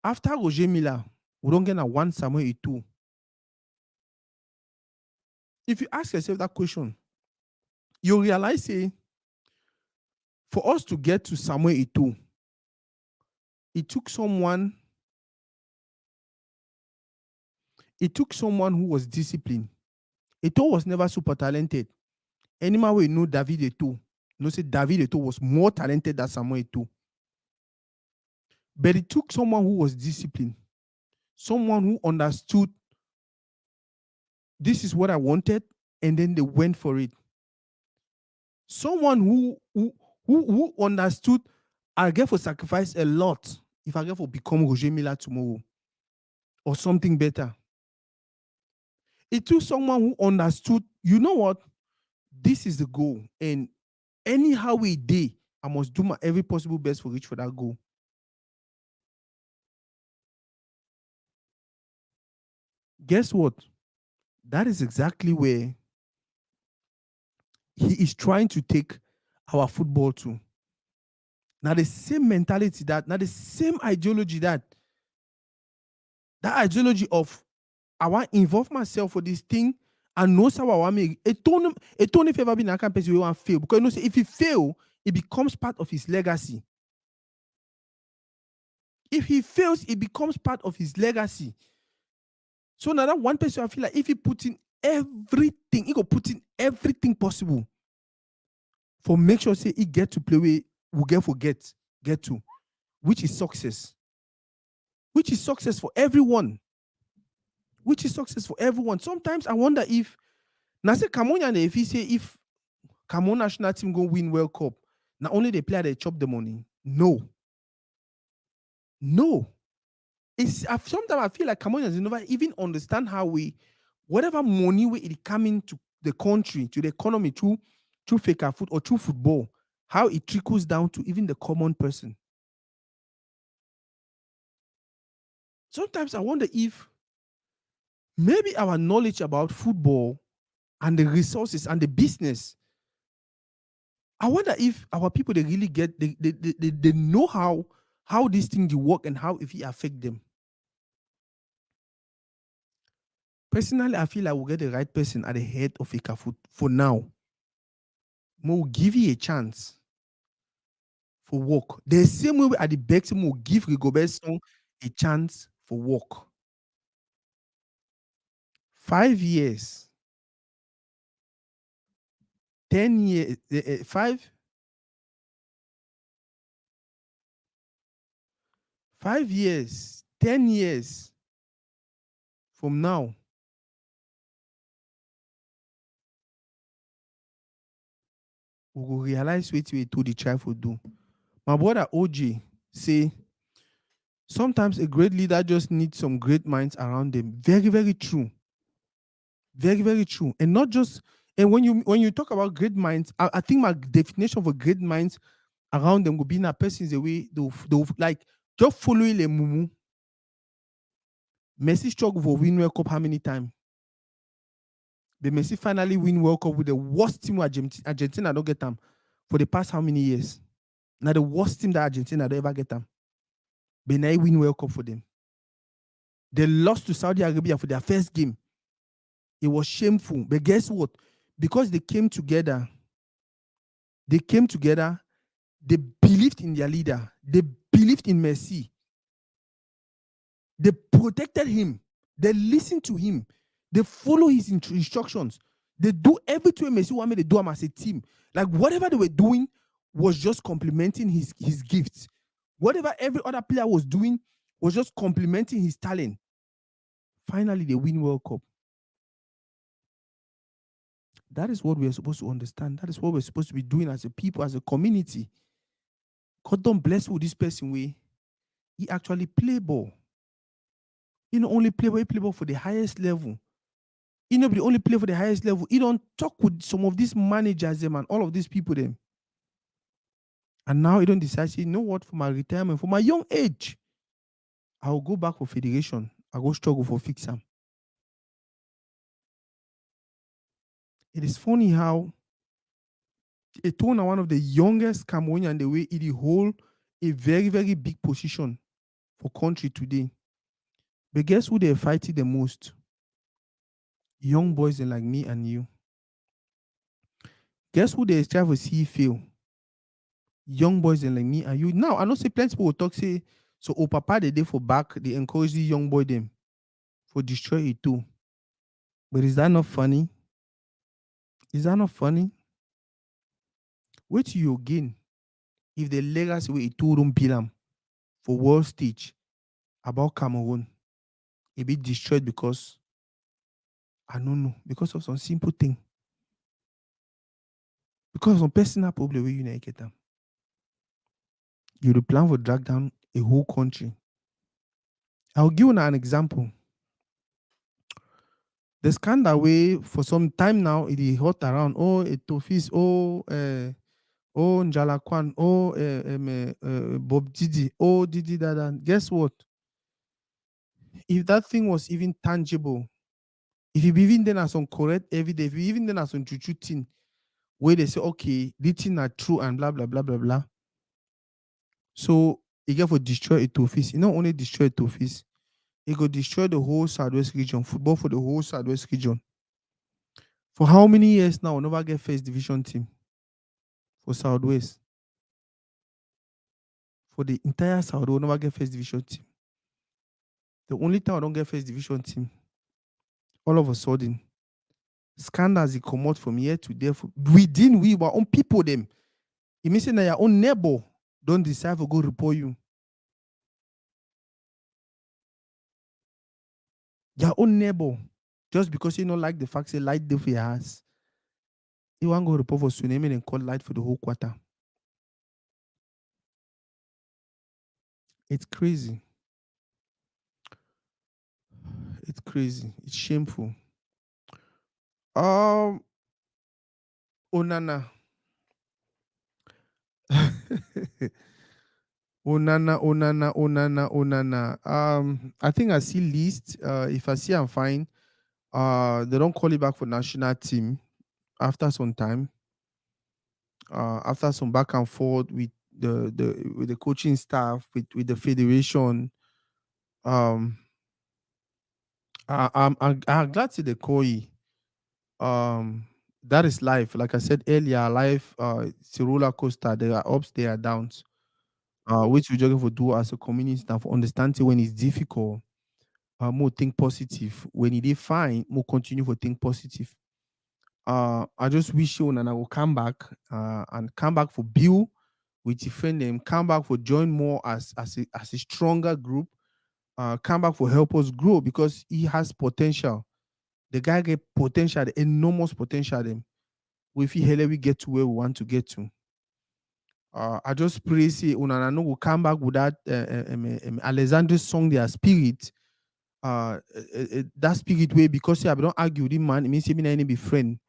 A: after Roger Miller, we don't get a one Samuel Eto'o. If you ask yourself that question, you realize say for us to get to Samuel Eto'o, it took someone who was disciplined. Eto'o was never super talented. Anyone we know David Eto'o, know say David Eto'o was more talented than Samuel Eto'o. But it took someone who was disciplined, someone who understood this is what I wanted, and then they went for it. Someone who understood I get for sacrifice a lot if I get for become Roger Miller tomorrow or something better. It took someone who understood, you know what, this is the goal, and anyhow we did, I must do my every possible best for reach for that goal. Guess what? That is exactly where he is trying to take our football to. Now the same mentality now the same ideology that ideology of I want involve myself for this thing and know how I want me. It don't if ever been a kind person who want fail because you know say if he fail, it becomes part of his legacy. If he fails, it becomes part of his legacy. So now that one person, I feel like if he put in everything, he go put in everything possible for make sure say he get to play where we get to, which is success. Which is success for everyone. Which is success for everyone. Sometimes I wonder if now say Cameroon, if he say if Cameroon national team go win World Cup, not only they play they chop the money. No. Sometimes I feel like Cameroonians never even understand how whatever money it coming to the country, to the economy through faker food or through football, how it trickles down to even the common person. Sometimes I wonder if maybe our knowledge about football and the resources and the business, I wonder if our people they really get they know how these things work and how if it affect them. Personally, I feel like we'll get the right person at the head of Ikafood for now. We'll give you a chance for work. The same way at the best, we'll give Rigobert Song a chance for work. 5 years, 10 years, 5 years, 10 years from now, we will realize what we do the try for do. My brother OJ say, sometimes a great leader just needs some great minds around them. Very, very true. Very, very true. And not just, and when you talk about great minds, I think my definition for great minds around them will be in a person's the way they'll like just following the mumu. Messi struggled for win World Cup how many times? But Messi finally win World Cup with the worst team Argentina don't get them for the past how many years? Now the worst team that Argentina don't ever get them. But now win World Cup for them. They lost to Saudi Arabia for their first game. It was shameful. But guess what? Because they came together, they believed in their leader. They believed in Messi. They protected him. They listened to him. They follow his instructions. They do everything Messi wanted to do them as a team. Like whatever they were doing was just complementing his gifts. Whatever every other player was doing was just complementing his talent. Finally, they win World Cup. That is what we are supposed to understand. That is what we're supposed to be doing as a people, as a community. God don't bless with this person way. He actually play ball. He not only play ball for the highest level. He not be only play for the highest level. He don't talk with some of these managers them and all of these people them. And now he don't decide, say, you know what, for my retirement, for my young age, I will go back for federation. I go struggle for fix them. It is funny how Etona, one of the youngest Cameroonian, the way he hold a very, very big position for country today. But guess who they're fighting the most? Young boys like me and you. Guess who they try to see fail? Young boys like me and you. Now, I know say plenty people will talk, say, so papa they for back, they encourage the young boy them for destroy it too. But is that not funny? Is that not funny? What you gain if the legacy way it don't bill for world stage about Cameroon, it be destroyed because I don't know, because of some simple thing. Because of some personal problem where you need get them. You the plan for drag down a whole country. I'll give you an example. The scandal way for some time now it is hot around. Oh, Etofis, oh, Njala Kwan, oh, Bob Didi, oh, Didi Dada. Guess what? If that thing was even tangible, if you even then as some correct evidence, if you even then as some chuchu thing, where they say, okay, this thing are true and blah blah blah blah blah. So he get for destroy Etofis. He not only destroy Etofis, he go destroy the whole Southwest region, football for the whole Southwest region. For how many years now, we never get first division team for Southwest. For the entire South, we never get first division team. The only time I don't get first division team, all of a sudden, scandals they come out from here to there. Within we, our own people, them. It means that your own neighbor don't decide to go report you. Your own neighbor, just because you don't like the fact say light day for your house, you want to go report for tsunami and call light for the whole quarter. It's crazy. It's crazy. It's shameful. Um, Onana. Onana, Onana, Onana, Onana. I think I see list. If I see, I'm fine. They don't call it back for national team after some time. After some back and forth with the coaching staff, with the federation. Um, I'm glad to the Koi. That is life. Like I said earlier, life it's a roller coaster. There are ups, there are downs. Which we just for do as a community and for understanding when it's difficult. More think positive. When it is fine, more continue for think positive. I just wish you and I will come back and come back for Bill with defend them, come back for join more as a stronger group, come back for help us grow because he has potential. The guy get potential, the enormous potential. Them, we feel hell we get to where we want to get to. I just pray say Unana no will come back with that Alexander's song, their spirit. That spirit way because I don't argue with him, man. It means he may be friend.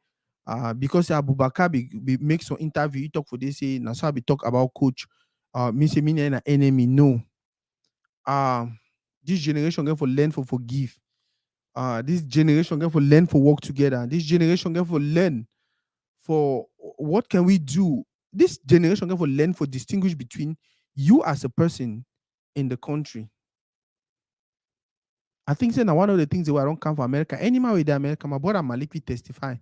A: Because Abu Bakar make some interview, he talk for this say now so be talk about coach. Means he mean an enemy. No. This generation get for learn for forgive. This generation get for learn for work together. This generation get for learn for what can we do. This generation get for learn for distinguish between you as a person in the country. I think say now one of the things that I don't come for America. Any man with the America, my brother Malik will testify.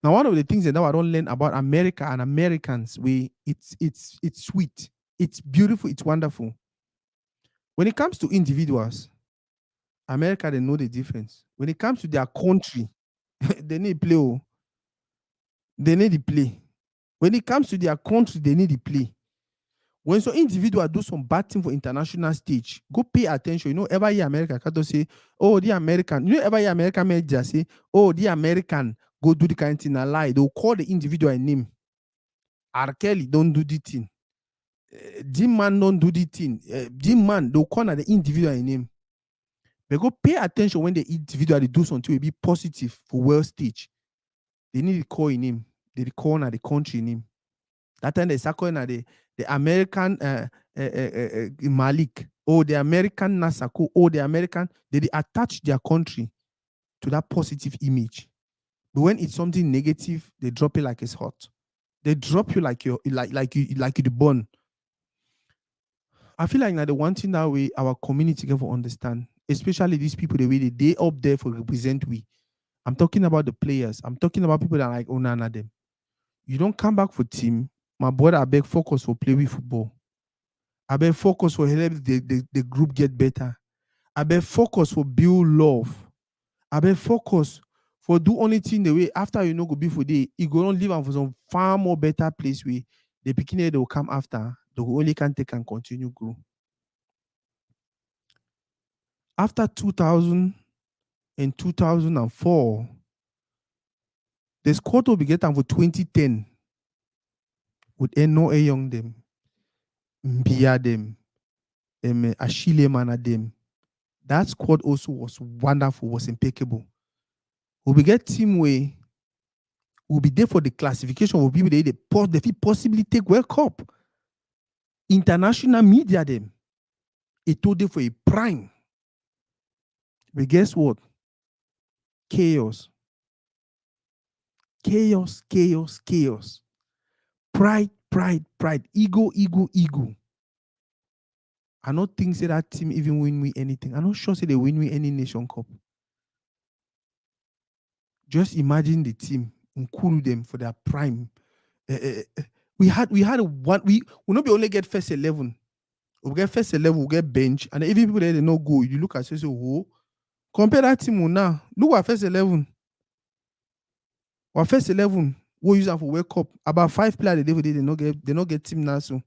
A: Now, one of the things that now I don't learn about America and Americans, it's sweet, it's beautiful, it's wonderful. When it comes to individuals, America they know the difference. When it comes to their country, they need play. Oh. They need to play. When it comes to their country, they need to play. When some individual do some bad thing for international stage, go pay attention. You know, every year America can't say, oh, the American. You know, every year American may just say, oh, the American go do the kind of thing a lie. They'll call the individual a name. R. Kelly don't do the thing. Jim man don't do the thing. Jim man, they'll call the individual a name. But go pay attention when the individual they do something will be positive for world stage. They need to call a name. They call the country name. That time they start calling the American Malik or the American Nasako or the American, they attach their country to that positive image. But when it's something negative, they drop it like it's hot. They drop you like you're like you the bone. I feel like now the one thing that way our community can understand, especially these people the way they up there for represent we. I'm talking about the players. I'm talking about people that are like Onana them. You don't come back for team. My brother, I beg focus for play with football. I beg focus for help the group get better. I beg focus for build love. I beg focus for do only thing the way after you know go be for day, you go on live and for some far more better place where the beginning they will come after. They will only can take and continue grow. After 2000 and 2004, the squad will be getting for 2010 with Eno Young them, Mbia them, Ashile Mana them. That squad also was wonderful, was impeccable. We get team way, we'll be there for the classification. We'll be there, they possibly take World Cup. International media them. It told them for a prime. But guess what? Chaos. Chaos, chaos, chaos. Pride, pride, pride. Ego, ego, ego. I not think say that team even win me anything. I'm not sure say they win me any Nation Cup. Just imagine the team, include them for their prime. We had one. We will not be only get first 11. We'll get first 11. We'll get bench, and even people that they no go. You look at say, oh, compare that team with now. Look at first 11. Our first 11 we use them for World Cup. About 5 players they not get team now so.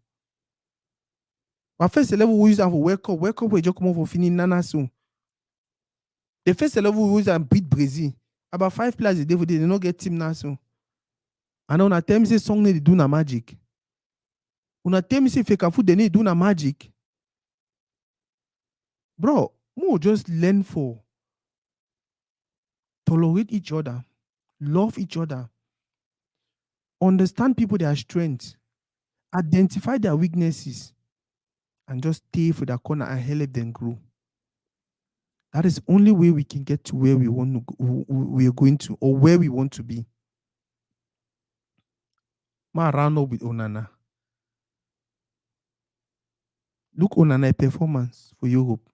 A: Our first 11 we use them for World Cup. World Cup we just come out for finish nana so. The first 11 we use them beat Brazil. About 5 players they not get team now so. And on a tell me say song they do na magic. On a tell me say fake food they need do na magic. Bro, more just learn for tolerate each other, love each other, understand people their strengths, identify their weaknesses, and just stay for their corner and help them grow. That is the only way we can get to where we want to go, we are going to, or where we want to be. Ma round up with Onana. Look Onana performance for Europe.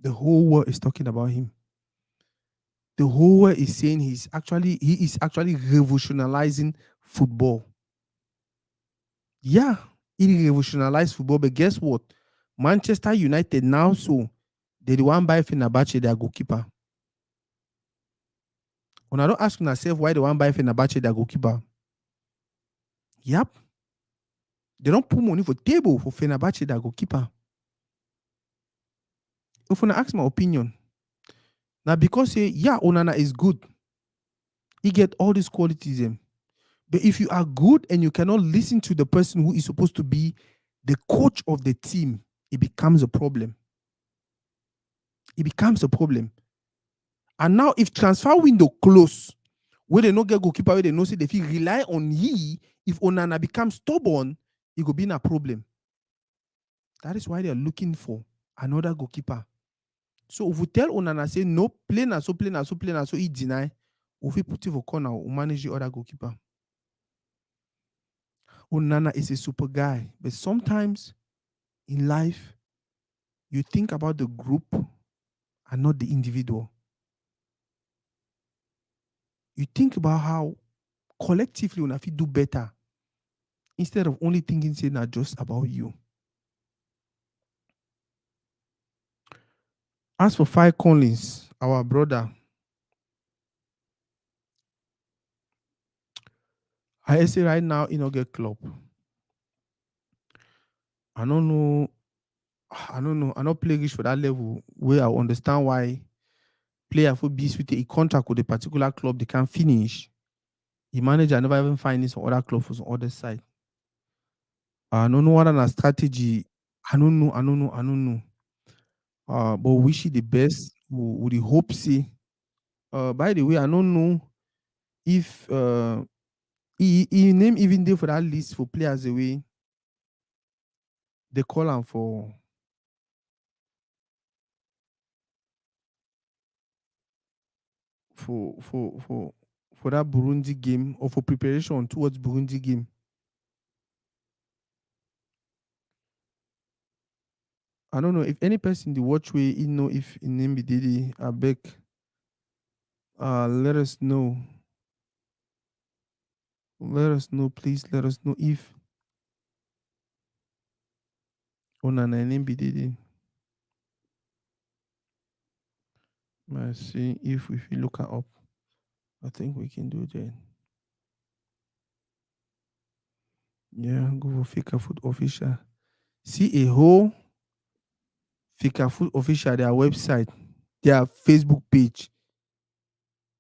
A: The whole world is talking about him. The whole world is saying he is actually revolutionizing football. Yeah, he revolutionized football, but guess what? Manchester United now so they the one buy Fenerbahce their goalkeeper. When I don't ask myself why they want buy Fenerbahce their goalkeeper. Yep. They don't put money for table for Fenerbahce their goalkeeper. If I ask my opinion, now because say yeah, Onana is good, he get all these qualities in. But if you are good and you cannot listen to the person who is supposed to be the coach of the team, it becomes a problem. It becomes a problem. And now if transfer window close, where they not get goalkeeper, where they know say they feel rely on he, if Onana becomes stubborn, it could be a problem. That is why they are looking for another goalkeeper. So if we tell Onana say no, play na so, he deny, if we put it for corner, we manage the other goalkeeper. Onana is a super guy, but sometimes in life, you think about the group and not the individual. You think about how collectively we have to do better instead of only thinking say not just about you. As for Five Collins, our brother, I say right now in a get club. I don't know. I don't play rich for that level where I understand why player for be with a contract with a particular club they can't finish. The manager never even find this on other club for some other side. I don't know what a strategy. I don't know. But wish you the best. With the hope see. By the way, I don't know if he name even there for that list for players away. They call him for for for for that Burundi game or for preparation towards Burundi game. I don't know if any person the watch way you know if in name be Didi, I beg let us know. Let us know, please. Let us know if Onana name be Didi. Let's see if we look her up. I think we can do that. Yeah, go for Fika Food Official. See a whole Fika Food Official, their website, their Facebook page.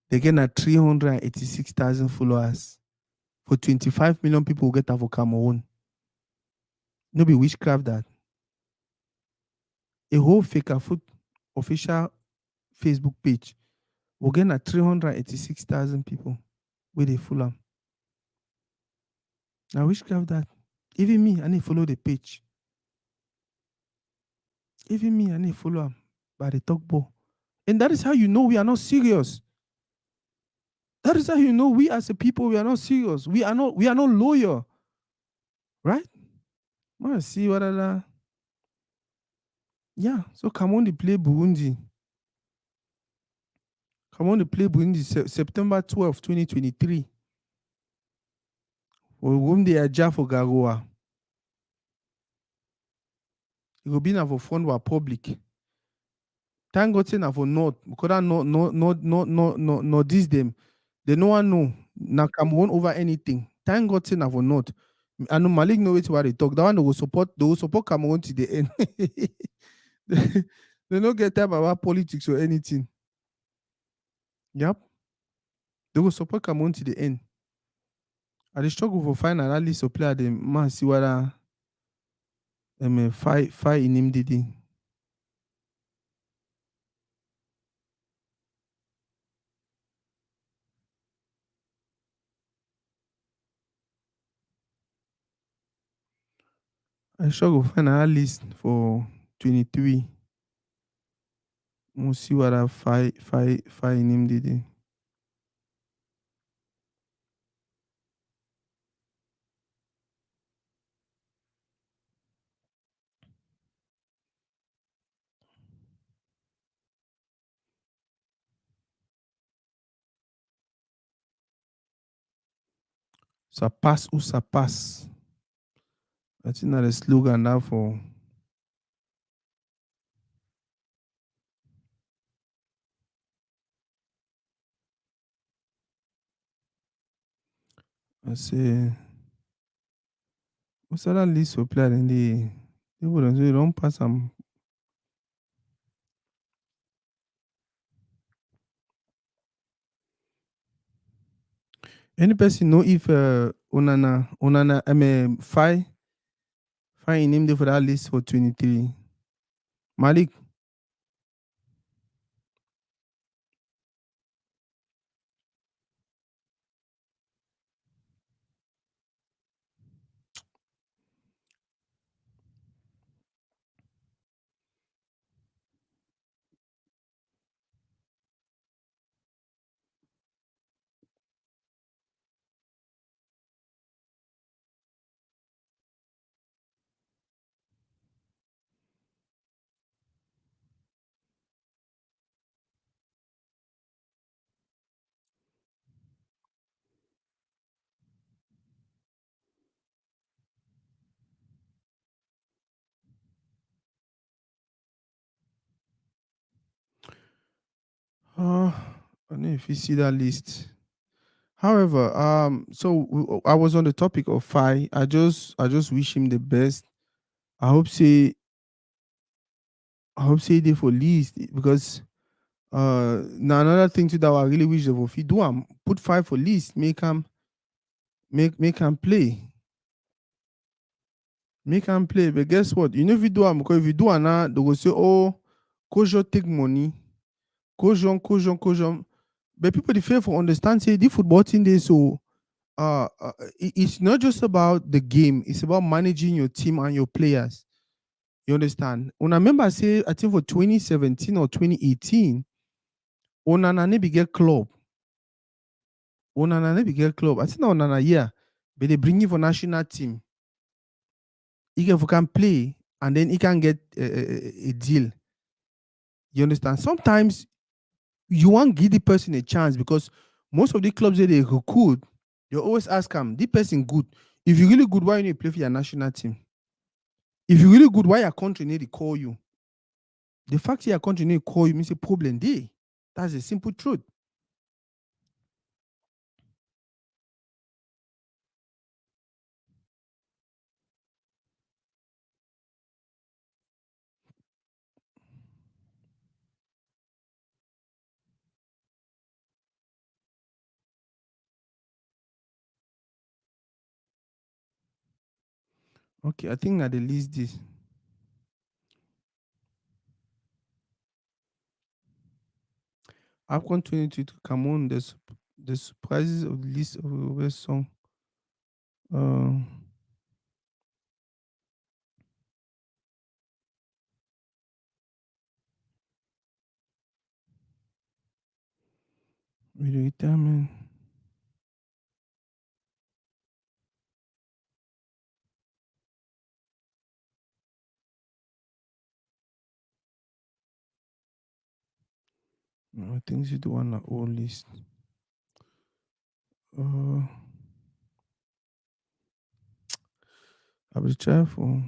A: They get at 386,000 followers. For 25 million people get that for Cameroon. No be witchcraft that. A whole Fika Food Official Facebook page will get at 386,000 people where they follow. Now witchcraft that. Even me, I need to follow the page. Even me, I need to follow them by the talk ball. And that is how you know we are not serious. That is how you know we as a people we are not serious. We are not loyal, right? Man, see what other yeah. So come on to play Burundi. Come on to play Burundi September 12th, 2023. For whom they are Jaffa Garoa. It will be now for fund wa public. Thank God say na for north. Because that no this them. They no one know. Na Cameroon over anything. Thank God say na for north. I know Malik know it what they talk. That one they will support Cameroon to the end. They don't get time about politics or anything. Yep. They will support Cameroon to the end. I dey struggle for find an list of player dem man see whether fight in him did. I struggle find an list for 23. We'll see whether fight in him did. Ça passe ou ça passe. I think that the slogan now for I say what's that list for player then they wouldn't say don't pass them. Any person know if Onana I mean fight in him there for that list for 23. Malik, I don't know if you see that list. However, I was on the topic of Fi. I just wish him the best. I hope say I hope say they for least because now another thing too that I really wish they for fit do put 5 for least make him play. Make him play. But guess what? You know if you do because if you do now, they will say, oh, Kojo take money. Kojon. But people they fail for understand say the football team they so it's not just about the game, it's about managing your team and your players. You understand? When I remember say I think for 2017 or 2018, Onana never get club. Onana never get club. I think na Onana yeah, but they bring him for national team. Can play and then he can get a deal. You understand? Sometimes you want give the person a chance because most of the clubs that they recruit, you always ask them, this person good. If you really good, why you need to play for your national team? If you really good, why your country need to call you? The fact your country need to call you means a problem there. That's a simple truth. Okay, I think at the least this. AFCON 22 to come on the surprises of the list of the best song. Uh, with the retirement. I think she's the one on old list. Uh, I'll be careful.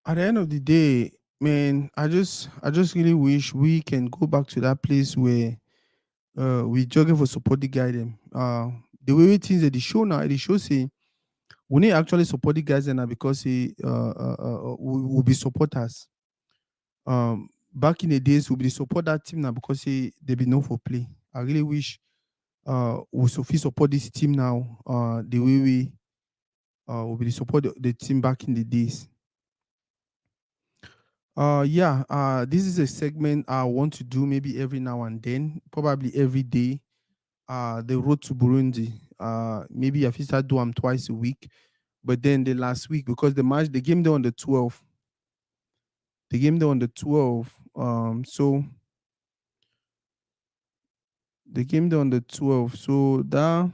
A: At the end of the day, man, I just really wish we can go back to that place where we jogging for support the guy them. The way we things at the show now, at the show say we need actually support the guys now because he we will be supporters. Back in the days we be support that team now because they be known for play. I really wish we Sophie support this team now. The way we be support the team back in the days. Yeah, this is a segment I want to do maybe every now and then, probably every day. The road to Burundi. Maybe I fit start do them twice a week. But then the last week, because the game there on the 12th, the game there on the 12th. So the game there on the 12th. So that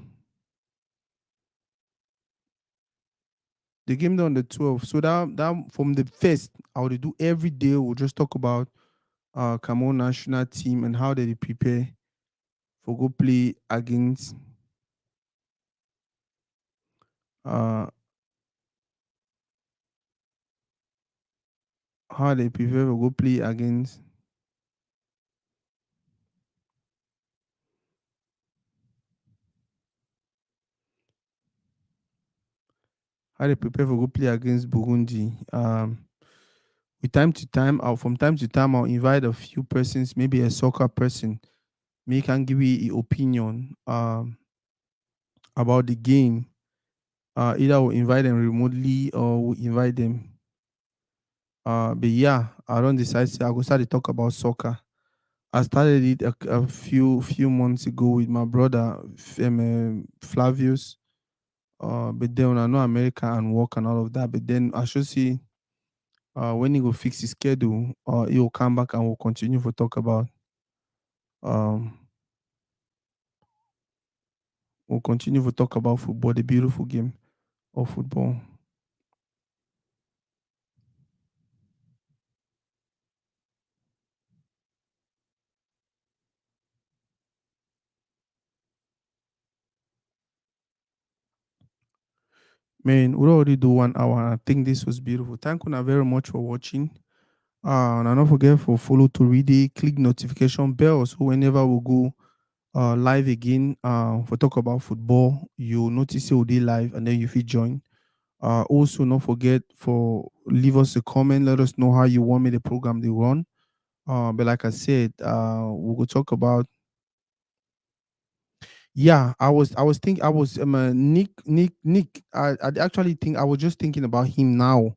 A: the game there on the 12th. So that from the first, I would do every day. We'll just talk about Cameroon national team and how they prepare for go play against uh how they prepare for go play against how they prepare for go play against Burundi. With time to time, or from time to time, I'll invite a few persons, maybe a soccer person, may can give you an opinion about the game. Either we'll invite them remotely or we'll invite them. But yeah, I don't decide. I will start to talk about soccer. I started it a few months ago with my brother Flavius. But then I know America and work and all of that. But then I should see when he will fix his schedule, he will come back and we'll continue to talk about um we'll continue to talk about football, the beautiful game of football. Man, we already do 1 hour. I think this was beautiful. Thank you very much for watching. And don't forget for follow to read it, click notification bell so whenever we go live again for talk about football, you notice it will be live and then you feel join. Also, don't forget for leave us a comment. Let us know how you want me the program they run. But like I said, we will talk about. Yeah, I was thinking I was Nick. I actually think I was just thinking about him now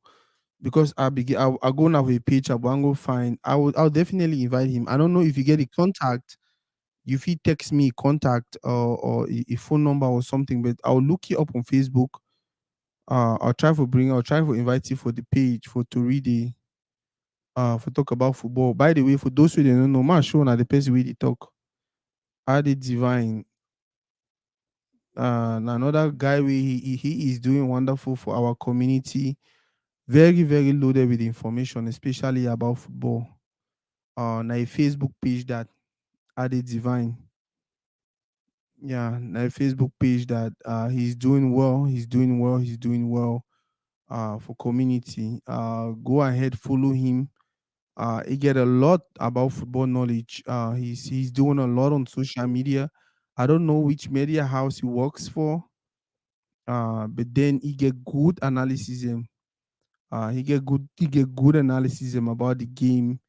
A: because I go now with a page. I will go find. I'll definitely invite him. I don't know if you get a contact. If he text me contact or a phone number or something, but I'll look you up on Facebook. I'll try to invite you for the page for to read the for talk about football. By the way, for those who don't know, my show now the person we dey talk. Adi Divine, another guy he is doing wonderful for our community. Very very loaded with information, especially about football. Na a Facebook page that Adi Divine. Yeah, na a Facebook page that he's doing well. He's doing well. He's doing well. For community. Go ahead, follow him. He get a lot about football knowledge. He's doing a lot on social media. I don't know which media house he works for, but then he get good analysis. He get good analysis about the game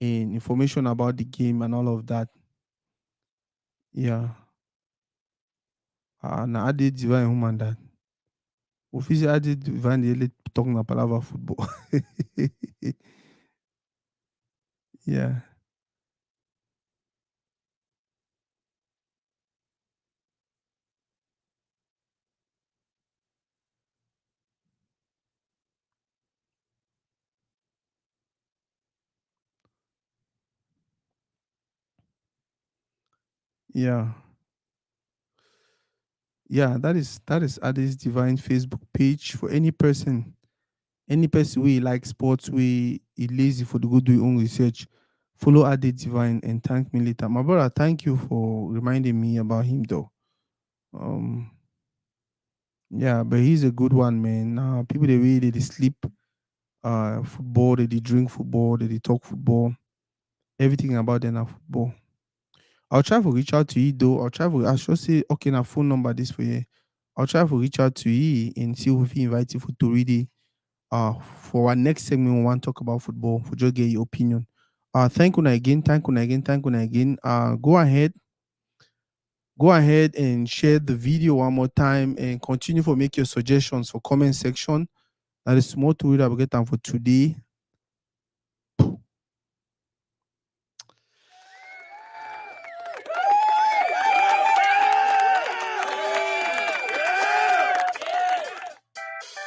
A: and information about the game and all of that. Yeah. Now I did divine human that. Officially added Divine ele talking na palava football. Yeah, yeah, yeah. That is Addis Divine Facebook page for any person wey like sports wey e lazy for the go do im own research. Follow Ade Divine and thank me later. My brother, thank you for reminding me about him though. Um yeah, but he's a good one, man. People they really they sleep football, they drink football, they talk football. Everything about them are football. I'll try to reach out to you though. I should say okay na phone number this for you. I'll try to reach out to you and see if he invite you for to read it. For our next segment, we want to talk about football. For just get your opinion. Thank you again. Thank you again. Thank you again. Go ahead and share the video one more time and continue to make your suggestions for comment section. That is more to read about get time for today.